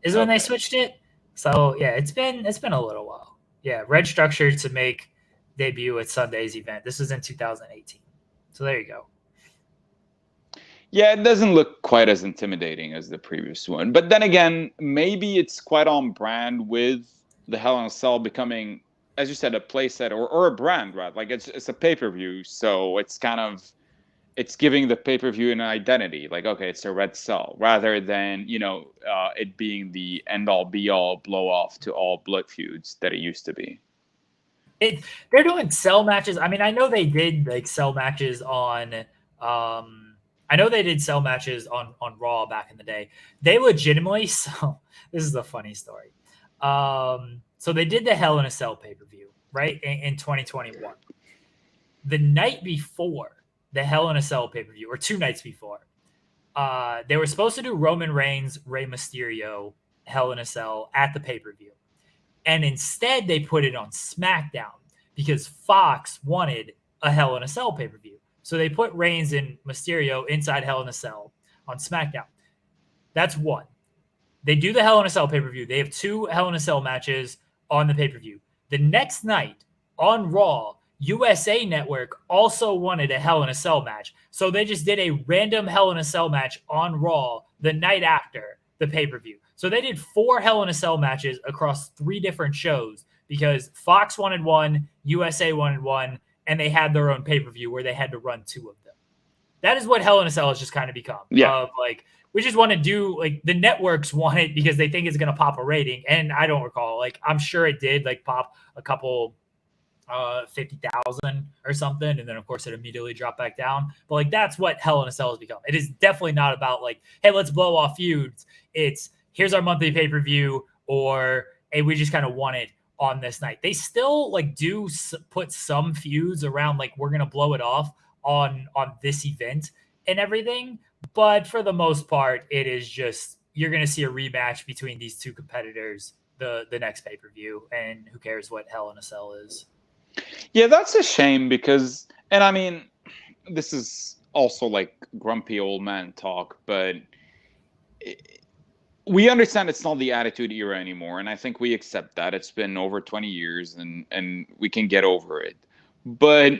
S1: is when they switched it. So yeah, it's been a little while. Yeah, red structure to make debut at Sunday's event. This was in 2018. So there you go.
S2: Yeah, it doesn't look quite as intimidating as the previous one. But then again, maybe it's quite on brand with the Hell in a Cell becoming, as you said, a playset or a brand, right? Like it's a pay-per-view, so it's kind of it's giving the pay-per-view an identity. Like, okay, it's a red cell, rather than, it being the end-all be-all blow-off to all blood feuds that it used to be.
S1: They're doing cell matches. I mean, I know they did like cell matches on I know they did cell matches on Raw back in the day. They legitimately, so this is a funny story. So they did the Hell in a Cell pay-per-view, right? In 2021. The night before the Hell in a Cell pay-per-view, or 2 nights before, they were supposed to do Roman Reigns, Rey Mysterio, Hell in a Cell at the pay-per-view. And instead, they put it on SmackDown because Fox wanted a Hell in a Cell pay-per-view. So they put Reigns and Mysterio inside Hell in a Cell on SmackDown. That's one. They do the Hell in a Cell pay-per-view. They have 2 Hell in a Cell matches on the pay-per-view. The next night on Raw, USA Network also wanted a Hell in a Cell match. So they just did a random Hell in a Cell match on Raw the night after the pay-per-view. So they did 4 Hell in a Cell matches across 3 different shows because Fox wanted one, USA wanted one, and they had their own pay-per-view where they had to run 2 of them. That is what Hell in a Cell has just kind of become.
S2: Yeah.
S1: Like, we just want to do, like, the networks want it because they think it's going to pop a rating. And I don't recall. Like, I'm sure it did, like, pop a couple 50,000 or something, and then of course it immediately dropped back down. But like that's what Hell in a Cell has become. It is definitely not about like, hey, let's blow off feuds. It's here's our monthly pay-per-view, or hey, we just kind of want it on this night. They still like do put some feuds around like we're gonna blow it off on this event and everything, but for the most part, it is just you're gonna see a rematch between these 2 competitors the next pay-per-view, and who cares what Hell in a Cell is.
S2: Yeah, that's a shame because, and I mean, this is also like grumpy old man talk, but we understand it's not the Attitude Era anymore, and I think we accept that. It's been over 20 years, and we can get over it. But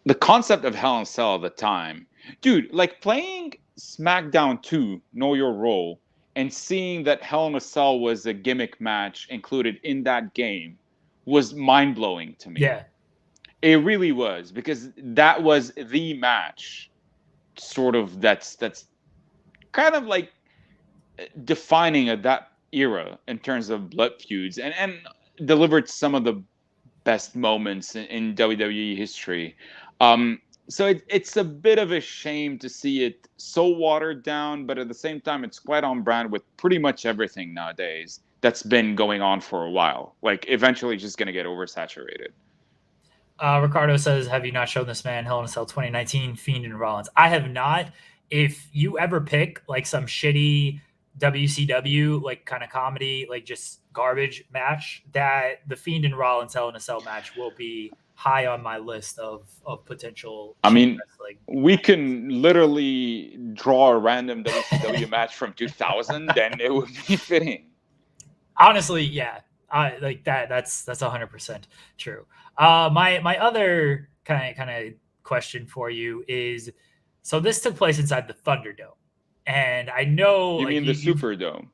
S2: the concept of Hell in a Cell at the time, dude, like playing SmackDown 2, Know Your Role, and seeing that Hell in a Cell was a gimmick match included in that game was mind-blowing to me.
S1: Yeah.
S2: It really was, because that was the match sort of that's kind of like defining of that era in terms of blood feuds, and delivered some of the best moments in WWE history. So it's a bit of a shame to see it so watered down, but at the same time, it's quite on brand with pretty much everything nowadays that's been going on for a while. Like, eventually just going to get oversaturated.
S1: Ricardo says, have you not shown this man Hell in a Cell 2019, Fiend and Rollins? I have not. If you ever pick like some shitty WCW, like kind of comedy, like just garbage match, that the Fiend and Rollins Hell in a Cell match will be high on my list of potential.
S2: I mean, we can literally draw a random WCW match from 2000 and it would be fitting.
S1: Honestly, yeah, like that's 100% true. My other kind of question for you is, so this took place inside the Thunderdome, and I know
S2: you mean the Superdome.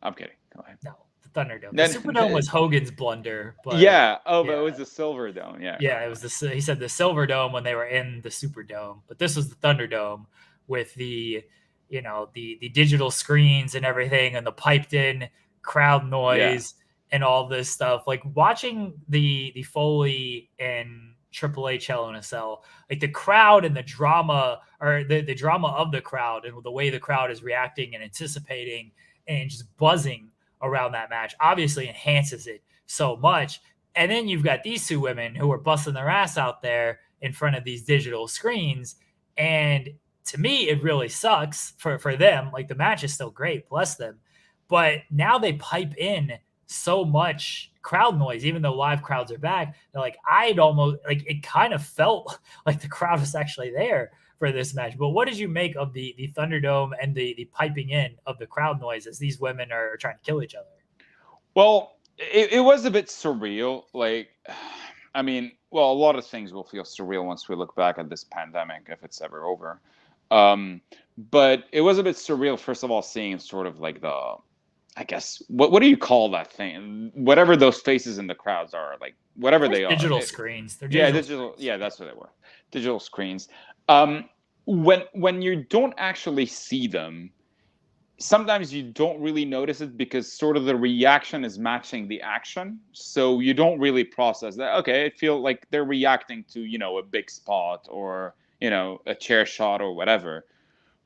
S2: I'm kidding. Go ahead.
S1: No, the Thunderdome. The Superdome was Hogan's blunder, but
S2: yeah. Oh, but it was the Silverdome. Yeah.
S1: Yeah, it was he said the Silverdome when they were in the Superdome, but this was the Thunderdome with the the digital screens and everything, and the piped in crowd noise and all this stuff. Like watching the Foley and Triple H Hell in a Cell, like the crowd and the drama, or the drama of the crowd and the way the crowd is reacting and anticipating and just buzzing around that match obviously enhances it so much. And then you've got these 2 women who are busting their ass out there in front of these digital screens. And to me, it really sucks for them. Like the match is still great, bless them. But now they pipe in so much crowd noise, even though live crowds are back. They're like, I'd almost like it kind of felt like the crowd was actually there for this match. But what did you make of the Thunderdome and the piping in of the crowd noise as these women are trying to kill each other?
S2: Well, it was a bit surreal. Like, I mean, well, a lot of things will feel surreal once we look back at this pandemic, if it's ever over. But it was a bit surreal, first of all, seeing sort of like the, I guess, what do you call that thing? Whatever those faces in the crowds are, like whatever they are.
S1: Digital screens. They're
S2: Yeah,
S1: digital.
S2: digital. Yeah, that's what they were. Digital screens. When you don't actually see them, sometimes you don't really notice it because sort of the reaction is matching the action, so you don't really process that. Okay, I feel like they're reacting to a big spot or a chair shot or whatever.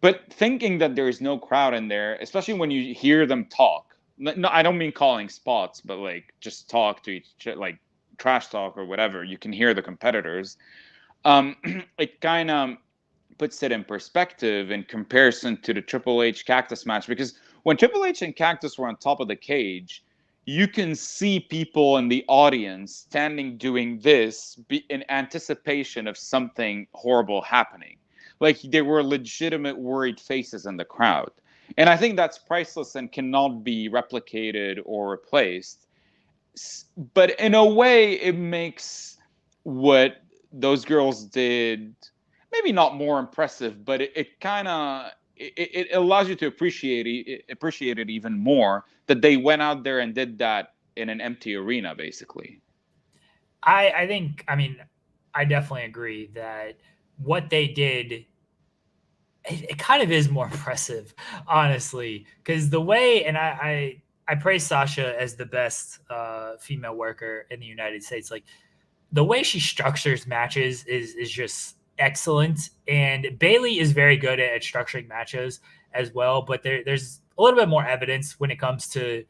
S2: But thinking that there is no crowd in there, especially when you hear them talk. No, I don't mean calling spots, but like just talk to each, like trash talk or whatever. You can hear the competitors. It kind of puts it in perspective in comparison to the Triple H Cactus match, because when Triple H and Cactus were on top of the cage, you can see people in the audience standing doing this in anticipation of something horrible happening. Like there were legitimate worried faces in the crowd. And I think that's priceless and cannot be replicated or replaced. But in a way, it makes what those girls did maybe not more impressive, but it kind of it allows you to appreciate it even more that they went out there and did that in an empty arena, basically.
S1: I think, I mean, I definitely agree that what they did, it kind of is more impressive, honestly, because the way, and I praise Sasha as the best female worker in the United States. Like the way she structures matches is just excellent, and Bayley is very good at structuring matches as well. But there's a little bit more evidence when it comes to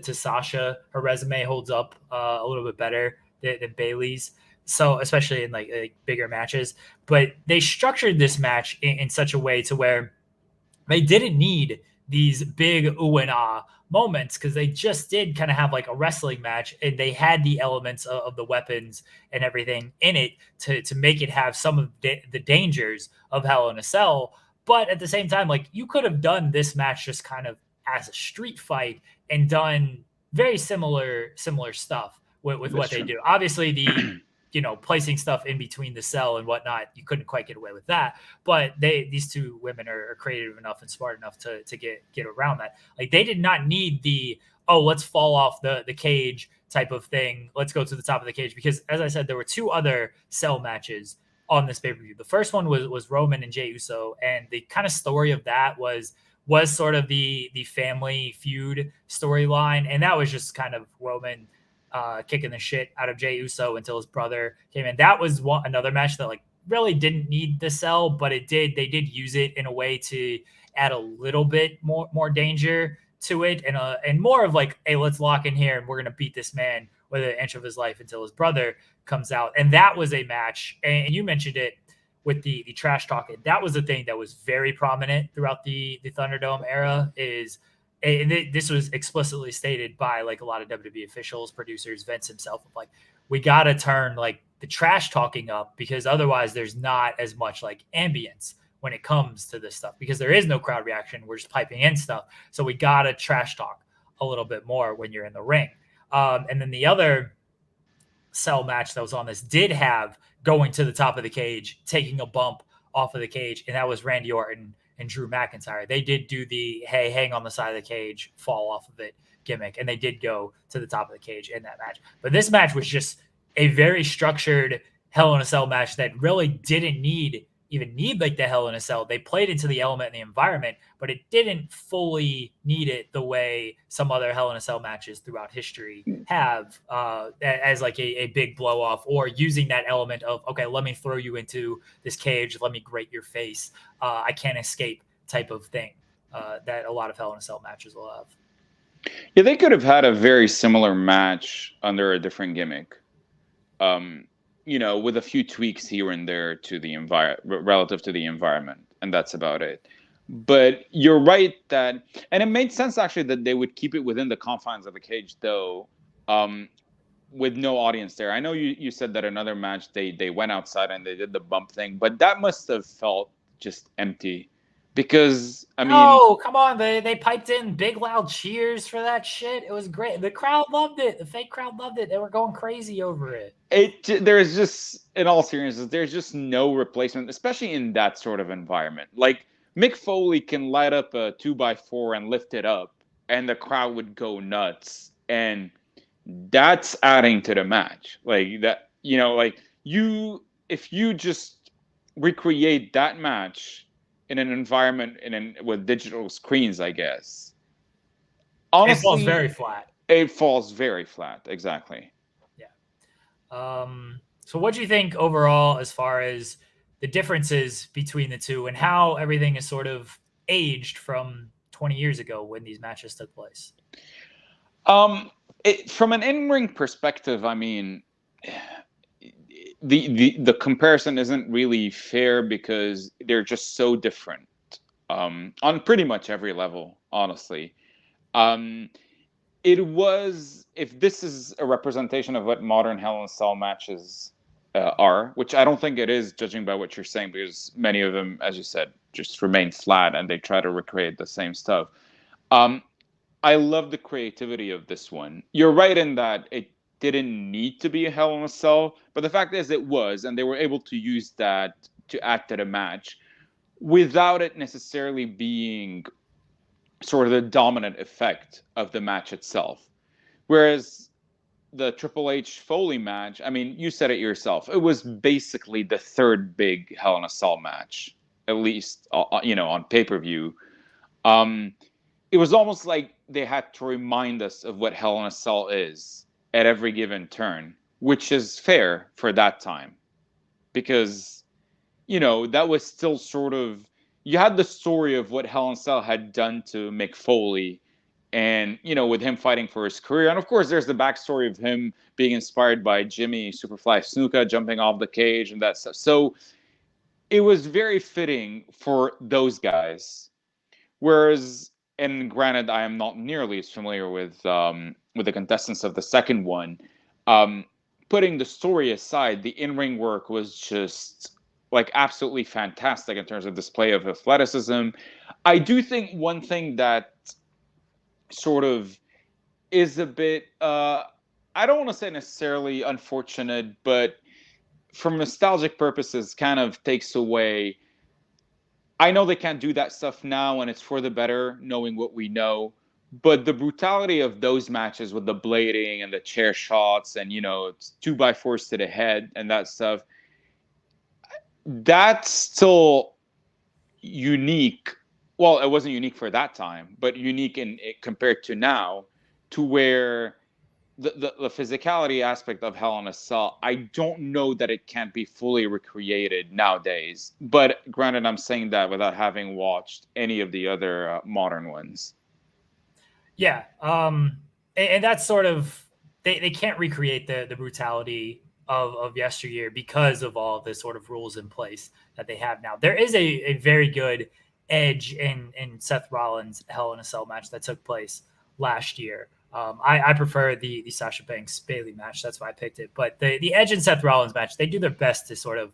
S1: Sasha. Her resume holds up a little bit better than Bayley's. So especially in like bigger matches, but they structured this match in such a way to where they didn't need these big ooh and ah moments because they just did kind of have like a wrestling match, and they had the elements of the weapons and everything in it to make it have some of the dangers of Hell in a Cell. But at the same time, like you could have done this match just kind of as a street fight and done very similar stuff with what they do. Obviously, the placing stuff in between the cell and whatnot, you couldn't quite get away with that. But these two women are creative enough and smart enough to get around that. Like they did not need the let's fall off the cage type of thing. Let's go to the top of the cage, because as I said, there were two other cell matches on this pay-per-view. The first one was Roman and Jey Uso, and the kind of story of that was sort of the family feud storyline, and that was just kind of Roman kicking the shit out of Jey Uso until his brother came in. That was another match that like really didn't need the cell, but it did. They did use it in a way to add a little bit more danger to it, and more of like, hey, let's lock in here and we're gonna beat this man within an inch of his life until his brother comes out. And that was a match, and you mentioned it with the trash talking. That was the thing that was very prominent throughout the Thunderdome era. And this was explicitly stated by like a lot of WWE officials, producers, Vince himself, of like, we got to turn like the trash talking up, because otherwise there's not as much like ambience when it comes to this stuff, because there is no crowd reaction. We're just piping in stuff. So we got to trash talk a little bit more when you're in the ring. And then the other cell match that was on this did have going to the top of the cage, taking a bump off of the cage, and that was Randy Orton and Drew McIntyre. They did do the, hey, hang on the side of the cage, fall off of it gimmick, and they did go to the top of the cage in that match. But this match was just a very structured Hell in a Cell match that really didn't even need like the Hell in a Cell. They played into the element and the environment, but it didn't fully need it the way some other Hell in a Cell matches throughout history have, as like a big blow off, or using that element of, okay, let me throw you into this cage, let me grate your face, I can't escape type of thing that a lot of Hell in a Cell matches will have.
S2: Yeah, they could have had a very similar match under a different gimmick. With a few tweaks here and there to the relative to the environment, and that's about it. But you're right and it made sense actually that they would keep it within the confines of the cage, though, with no audience there. I know you said that another match they went outside and they did the bump thing, but that must have felt just empty because I mean,
S1: No, come on. They piped in big loud cheers for that shit. It was great. The crowd loved it. The fake crowd loved it. They were going crazy over it.
S2: there's just, in all seriousness, there's just no replacement, especially in that sort of environment. Like Mick Foley can light up a 2x4 and lift it up, and the crowd would go nuts, and that's adding to the match. Like that, like if you just recreate that match in an environment with digital screens, I guess. Honestly,
S1: it falls very flat.
S2: It falls very flat, exactly.
S1: Yeah. So what do you think overall as far as the differences between the two and how everything is sort of aged from 20 years ago when these matches took place?
S2: From an in-ring perspective, I mean, the comparison isn't really fair because they're just so different on pretty much every level, honestly. It was, if this is a representation of what modern Hell in a Cell matches are, which I don't think it is, judging by what you're saying, because many of them, as you said, just remain flat and they try to recreate the same stuff. I love the creativity of this one. You're right in that it didn't need to be a Hell in a Cell, but the fact is it was, and they were able to use that to add to the match without it necessarily being sort of the dominant effect of the match itself. Whereas the Triple H Foley match, I mean, you said it yourself, it was basically the third big Hell in a Cell match, at least, on pay-per-view. It was almost like they had to remind us of what Hell in a Cell is at every given turn, which is fair for that time. Because, that was still sort of, you had the story of what Hell in a Cell had done to Mick Foley and, with him fighting for his career. And of course, there's the backstory of him being inspired by Jimmy Superfly Snuka jumping off the cage and that stuff. So it was very fitting for those guys. Whereas, and granted, I am not nearly as familiar with the contestants of the second one. Putting the story aside, the in-ring work was just like absolutely fantastic in terms of display of athleticism. I do think one thing that sort of is a bit, I don't want to say necessarily unfortunate, but for nostalgic purposes kind of takes away. I know they can't do that stuff now, and it's for the better, knowing what we know. But the brutality of those matches with the blading and the chair shots and, it's 2x4s to the head and that stuff, that's still unique. Well, it wasn't unique for that time, but unique compared to now, to where the physicality aspect of Hell in a Cell, I don't know that it can't be fully recreated nowadays. But granted, I'm saying that without having watched any of the other modern ones.
S1: Yeah. And that's sort of, they can't recreate the brutality of yesteryear because of all the sort of rules in place that they have now. There is a very good Edge in Seth Rollins Hell in a Cell match that took place last year. I prefer the Sasha Banks Bayley match. That's why I picked it. But the Edge and Seth Rollins match, they do their best to sort of,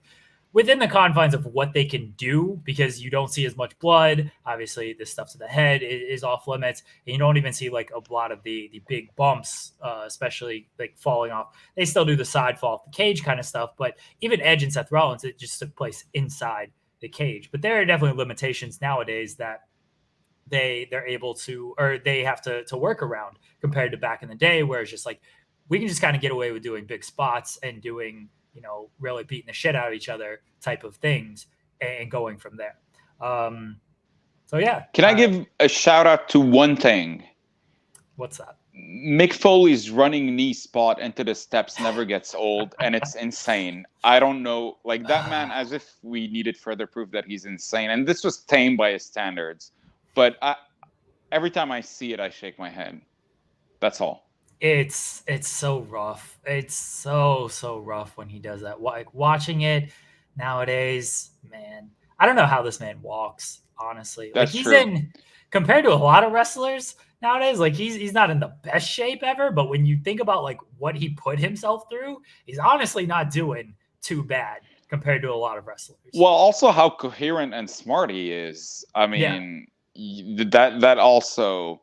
S1: within the confines of what they can do, because you don't see as much blood. Obviously, the stuff to the head is off limits. And you don't even see like a lot of the big bumps, especially like falling off. They still do the side fall off the cage kind of stuff. But even Edge and Seth Rollins, it just took place inside the cage. But there are definitely limitations nowadays that they're able to, or they have to work around compared to back in the day, where it's just like, we can just kind of get away with doing big spots and doing, really beating the shit out of each other type of things and going from there. So yeah.
S2: Can I give a shout out to one thing?
S1: What's that?
S2: Mick Foley's running knee spot into the steps never gets old, and it's insane. I don't know, like that man, as if we needed further proof that he's insane. And this was tame by his standards. But every time I see it, I shake my head. That's all.
S1: It's so rough. It's so rough when he does that. Like watching it nowadays, man, I don't know how this man walks, honestly.
S2: That's
S1: like
S2: true.
S1: Compared to a lot of wrestlers nowadays, like he's not in the best shape ever, but when you think about like what he put himself through, he's honestly not doing too bad compared to a lot of wrestlers.
S2: Well, also how coherent and smart he is. I mean, that also.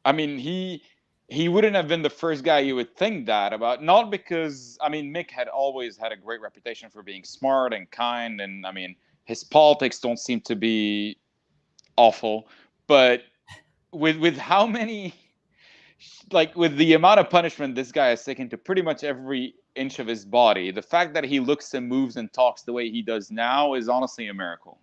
S2: I mean, he wouldn't have been the first guy you would think that about. Not because Mick had always had a great reputation for being smart and kind, and his politics don't seem to be awful, but with how many. Like, with the amount of punishment this guy has taken to pretty much every inch of his body, the fact that he looks and moves and talks the way he does now is honestly a miracle.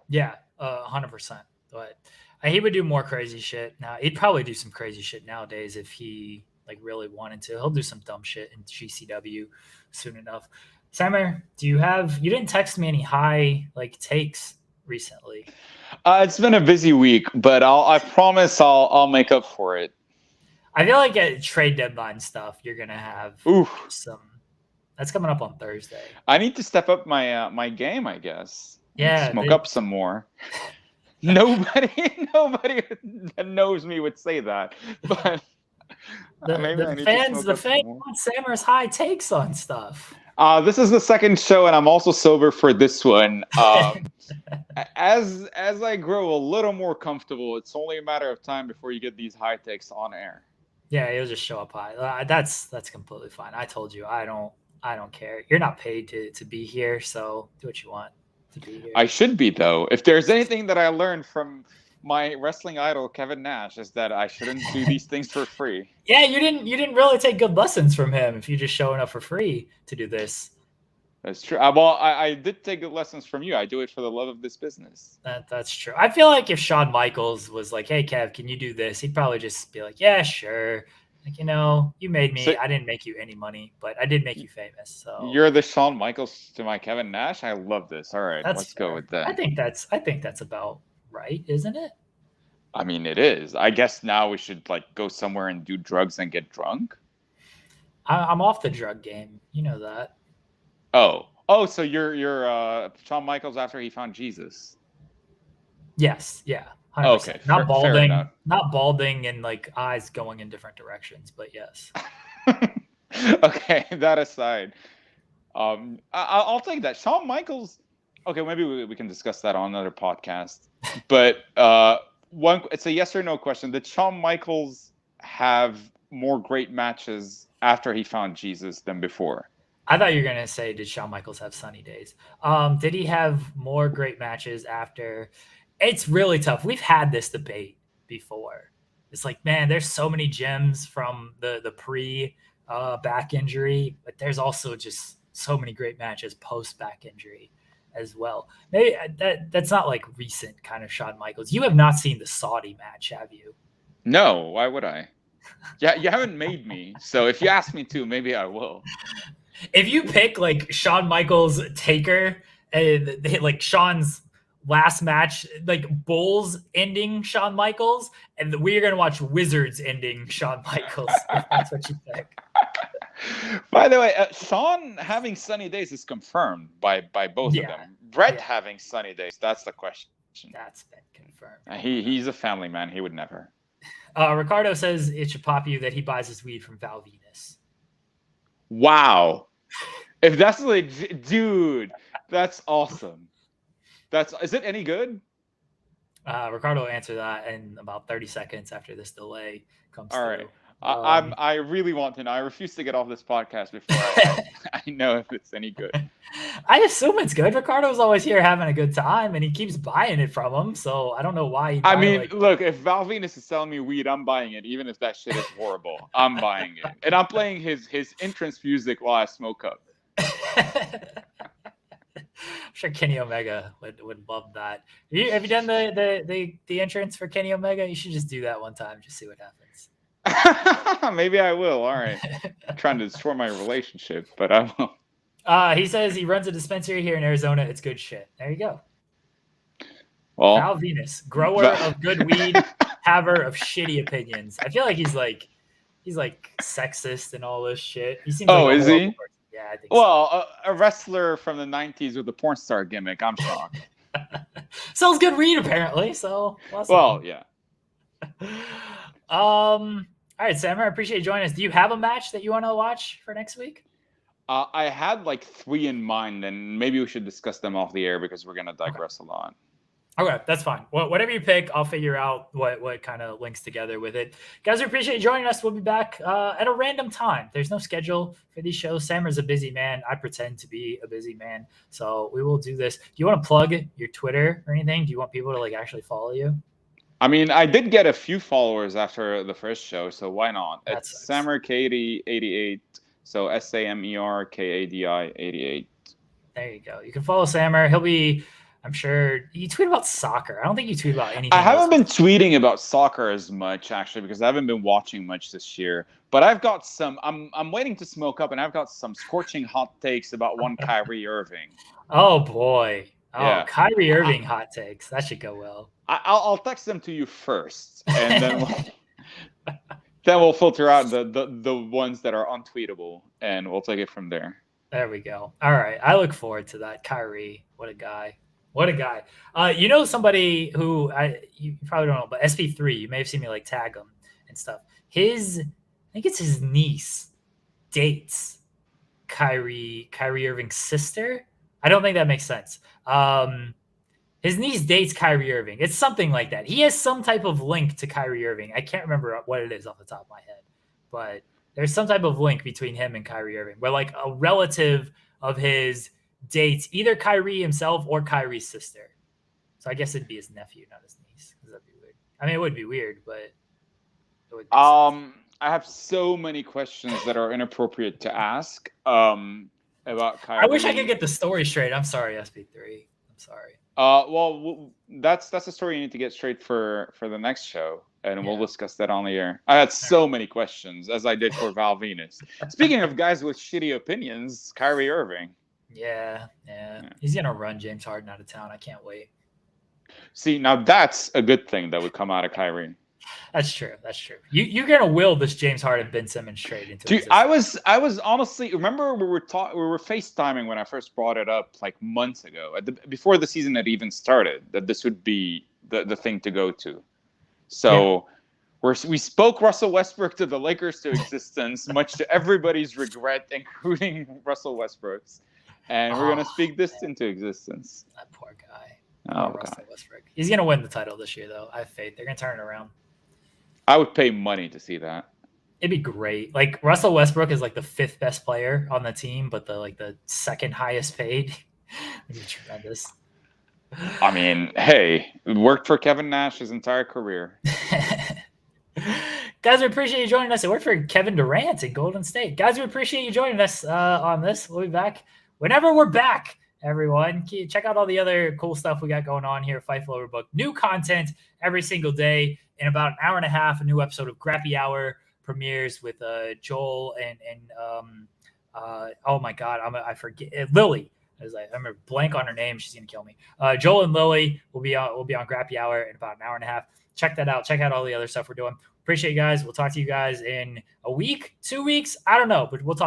S1: Yeah, 100%. But he would do more crazy shit now. He'd probably do some crazy shit nowadays if he really wanted to. He'll do some dumb shit in GCW soon enough. Samer, you didn't text me any high takes recently?
S2: It's been a busy week, but I promise I'll make up for it.
S1: I feel like at trade deadline stuff, you're gonna have some. That's coming up on Thursday.
S2: I need to step up my game, I guess.
S1: Yeah,
S2: smoke up some more. Nobody that knows me would say that, but
S1: the fans want Samer's high takes on stuff.
S2: This is the second show, and I'm also sober for this one. As I grow a little more comfortable, it's only a matter of time before you get these high takes on air.
S1: Yeah, it'll just show up high. That's completely fine. I told you I don't care. You're not paid to be here, so do what you want to be here.
S2: I should be, though. If there's anything that I learned from my wrestling idol Kevin Nash, is that I shouldn't do these things for free.
S1: Yeah, you didn't really take good lessons from him if you're just showing up for free to do this.
S2: That's true. Well, I did take good lessons from you. I do it for the love of this business.
S1: That's true. I feel like if Shawn Michaels was like, "Hey, Kev, can you do this?" He'd probably just be like, "Yeah, sure." You made me. I didn't make you any money, but I did make you famous. So
S2: you're the Shawn Michaels to my Kevin Nash. I love this. All right, let's go with that.
S1: I think that's about right, isn't it?
S2: It is. I guess now we should go somewhere and do drugs and get drunk.
S1: I'm off the drug game. You know that.
S2: Oh, so you're Shawn Michaels after he found Jesus.
S1: Yes, yeah. 100%.
S2: Okay,
S1: not balding and eyes going in different directions, but yes.
S2: Okay, that aside, I'll take that. Shawn Michaels. Okay, maybe we can discuss that on another podcast. But it's a yes or no question. Did Shawn Michaels have more great matches after he found Jesus than before?
S1: I thought you were going to say, did Shawn Michaels have sunny days? Did he have more great matches after? It's really tough. We've had this debate before. It's man, there's so many gems from the pre back injury, but there's also just so many great matches post back injury as well. Maybe that's not recent kind of Shawn Michaels. You have not seen the Saudi match, have you?
S2: No, why would I? Yeah, you haven't made me. So if you ask me to, maybe I will.
S1: If you pick Shawn Michaels Taker and Shawn's last match, Bulls ending Shawn Michaels, and we're gonna watch Wizards ending Shawn Michaels. If that's what you pick.
S2: By the way, Shawn having sunny days is confirmed by both of them. Brett having sunny days, that's the question.
S1: That's been confirmed.
S2: He's a family man. He would never.
S1: Ricardo says it should pop you that he buys his weed from Val Venus.
S2: Wow. If that's dude, that's awesome. Is it any good?
S1: Ricardo will answer that in about 30 seconds after this delay comes through.
S2: All right. I really want to know. I refuse to get off this podcast before I know if it's any good.
S1: I assume it's good. Ricardo's always here having a good time, and he keeps buying it from him. So I don't know why.
S2: Look, if Val Venus is selling me weed, I'm buying it, even if that shit is horrible. I'm buying it, and I'm playing his entrance music while I smoke up.
S1: I'm sure Kenny Omega would love that. Have you done the entrance for Kenny Omega? You should just do that one time, just see what happens.
S2: Maybe I will. All right. I'm trying to destroy my relationship, but I won't.
S1: He says he runs a dispensary here in Arizona. It's good shit. There you go.
S2: Well,
S1: Val Venus, grower of good weed, haver of shitty opinions. I feel like he's sexist and all this shit. He seems
S2: is he?
S1: Person. Yeah, I think
S2: so. A wrestler from the 90s with a porn star gimmick. I'm shocked.
S1: Sells good weed apparently. So
S2: yeah.
S1: All right, Samer, I appreciate you joining us. Do you have a match that you want to watch for next week?
S2: I had like 3 in mind, and maybe we should discuss them off the air because we're gonna digress a lot.
S1: Okay, that's fine. Well, whatever you pick, I'll figure out what kind of links together with it. Guys, we appreciate you joining us. We'll be back at a random time. There's no schedule for these shows. Samer's a busy man. I pretend to be a busy man. So we will do this. Do you want to plug your Twitter or anything? Do you want people to like actually follow you?
S2: I mean, I did get a few followers after the first show, so why not?
S1: That
S2: It's
S1: sucks.
S2: Samer Kadi 88. So SAMERKADI 88.
S1: There you go. You can follow Samer. He'll be, I'm sure, you tweet about soccer. I don't think you tweet about anything.
S2: I haven't been tweeting about soccer as much, actually, because I haven't been watching much this year. But I've got some, I'm waiting to smoke up, and I've got some scorching hot takes about one Kyrie Irving.
S1: Oh, boy. Oh,
S2: Yeah.
S1: Kyrie Irving hot takes. That should go well.
S2: I'll text them to you first, and then then we'll filter out the ones that are untweetable, and we'll take it from there.
S1: There we go. All right. I look forward to that. Kyrie, what a guy. What a guy. You know somebody who you probably don't know, but SP3, you may have seen me like tag him and stuff. I think it's his niece dates Kyrie Irving's sister. I don't think that makes sense. His niece dates Kyrie Irving. It's something like that. He has some type of link to Kyrie Irving. I can't remember what it is off the top of my head, but there's some type of link between him and Kyrie Irving, where like a relative of his dates either Kyrie himself or Kyrie's sister. So I guess it'd be his nephew, not his niece. That'd be weird. I mean, it would be weird, but it would make sense.
S2: I have so many questions that are inappropriate to ask about Kyrie.
S1: I wish I could get the story straight. I'm sorry, SP3. I'm sorry.
S2: Well, that's a story you need to get straight for the next show, and we'll discuss that on the air. I had so many questions, as I did for Val Venus. Speaking of guys with shitty opinions, Kyrie Irving.
S1: Yeah. He's gonna run James Harden out of town. I can't wait.
S2: See, now that's a good thing that would come out of Kyrie.
S1: That's true. You're gonna will this James Harden Ben Simmons trade into.
S2: Dude, I was honestly, remember we were FaceTiming when I first brought it up like months ago, before the season had even started, that this would be the thing to go to. So we spoke Russell Westbrook to the Lakers to existence, much to everybody's regret, including Russell Westbrook's, and we're gonna speak this into existence.
S1: That poor guy.
S2: Oh
S1: Russell
S2: God.
S1: Westbrook. He's gonna win the title this year, though. I have faith. They're gonna turn it around.
S2: I would pay money to see that.
S1: It'd be great. Like Russell Westbrook is like the 5th best player on the team, but the 2nd highest paid. It'd be tremendous.
S2: I mean, hey, it worked for Kevin Nash his entire career.
S1: Guys, we appreciate you joining us. It worked for Kevin Durant in Golden State. Guys, we appreciate you joining us on this. We'll be back whenever we're back, everyone. Check out all the other cool stuff we got going on here at Fightful Overbooked. New content every single day. In about an hour and a half, a new episode of Grappy Hour premieres with Joel and oh my God, I forget Lily. I'm gonna blank on her name. She's gonna kill me. Joel and Lily will be on Grappy Hour in about an hour and a half. Check that out. Check out all the other stuff we're doing. Appreciate you guys. We'll talk to you guys in a week, 2 weeks. I don't know, but we'll talk.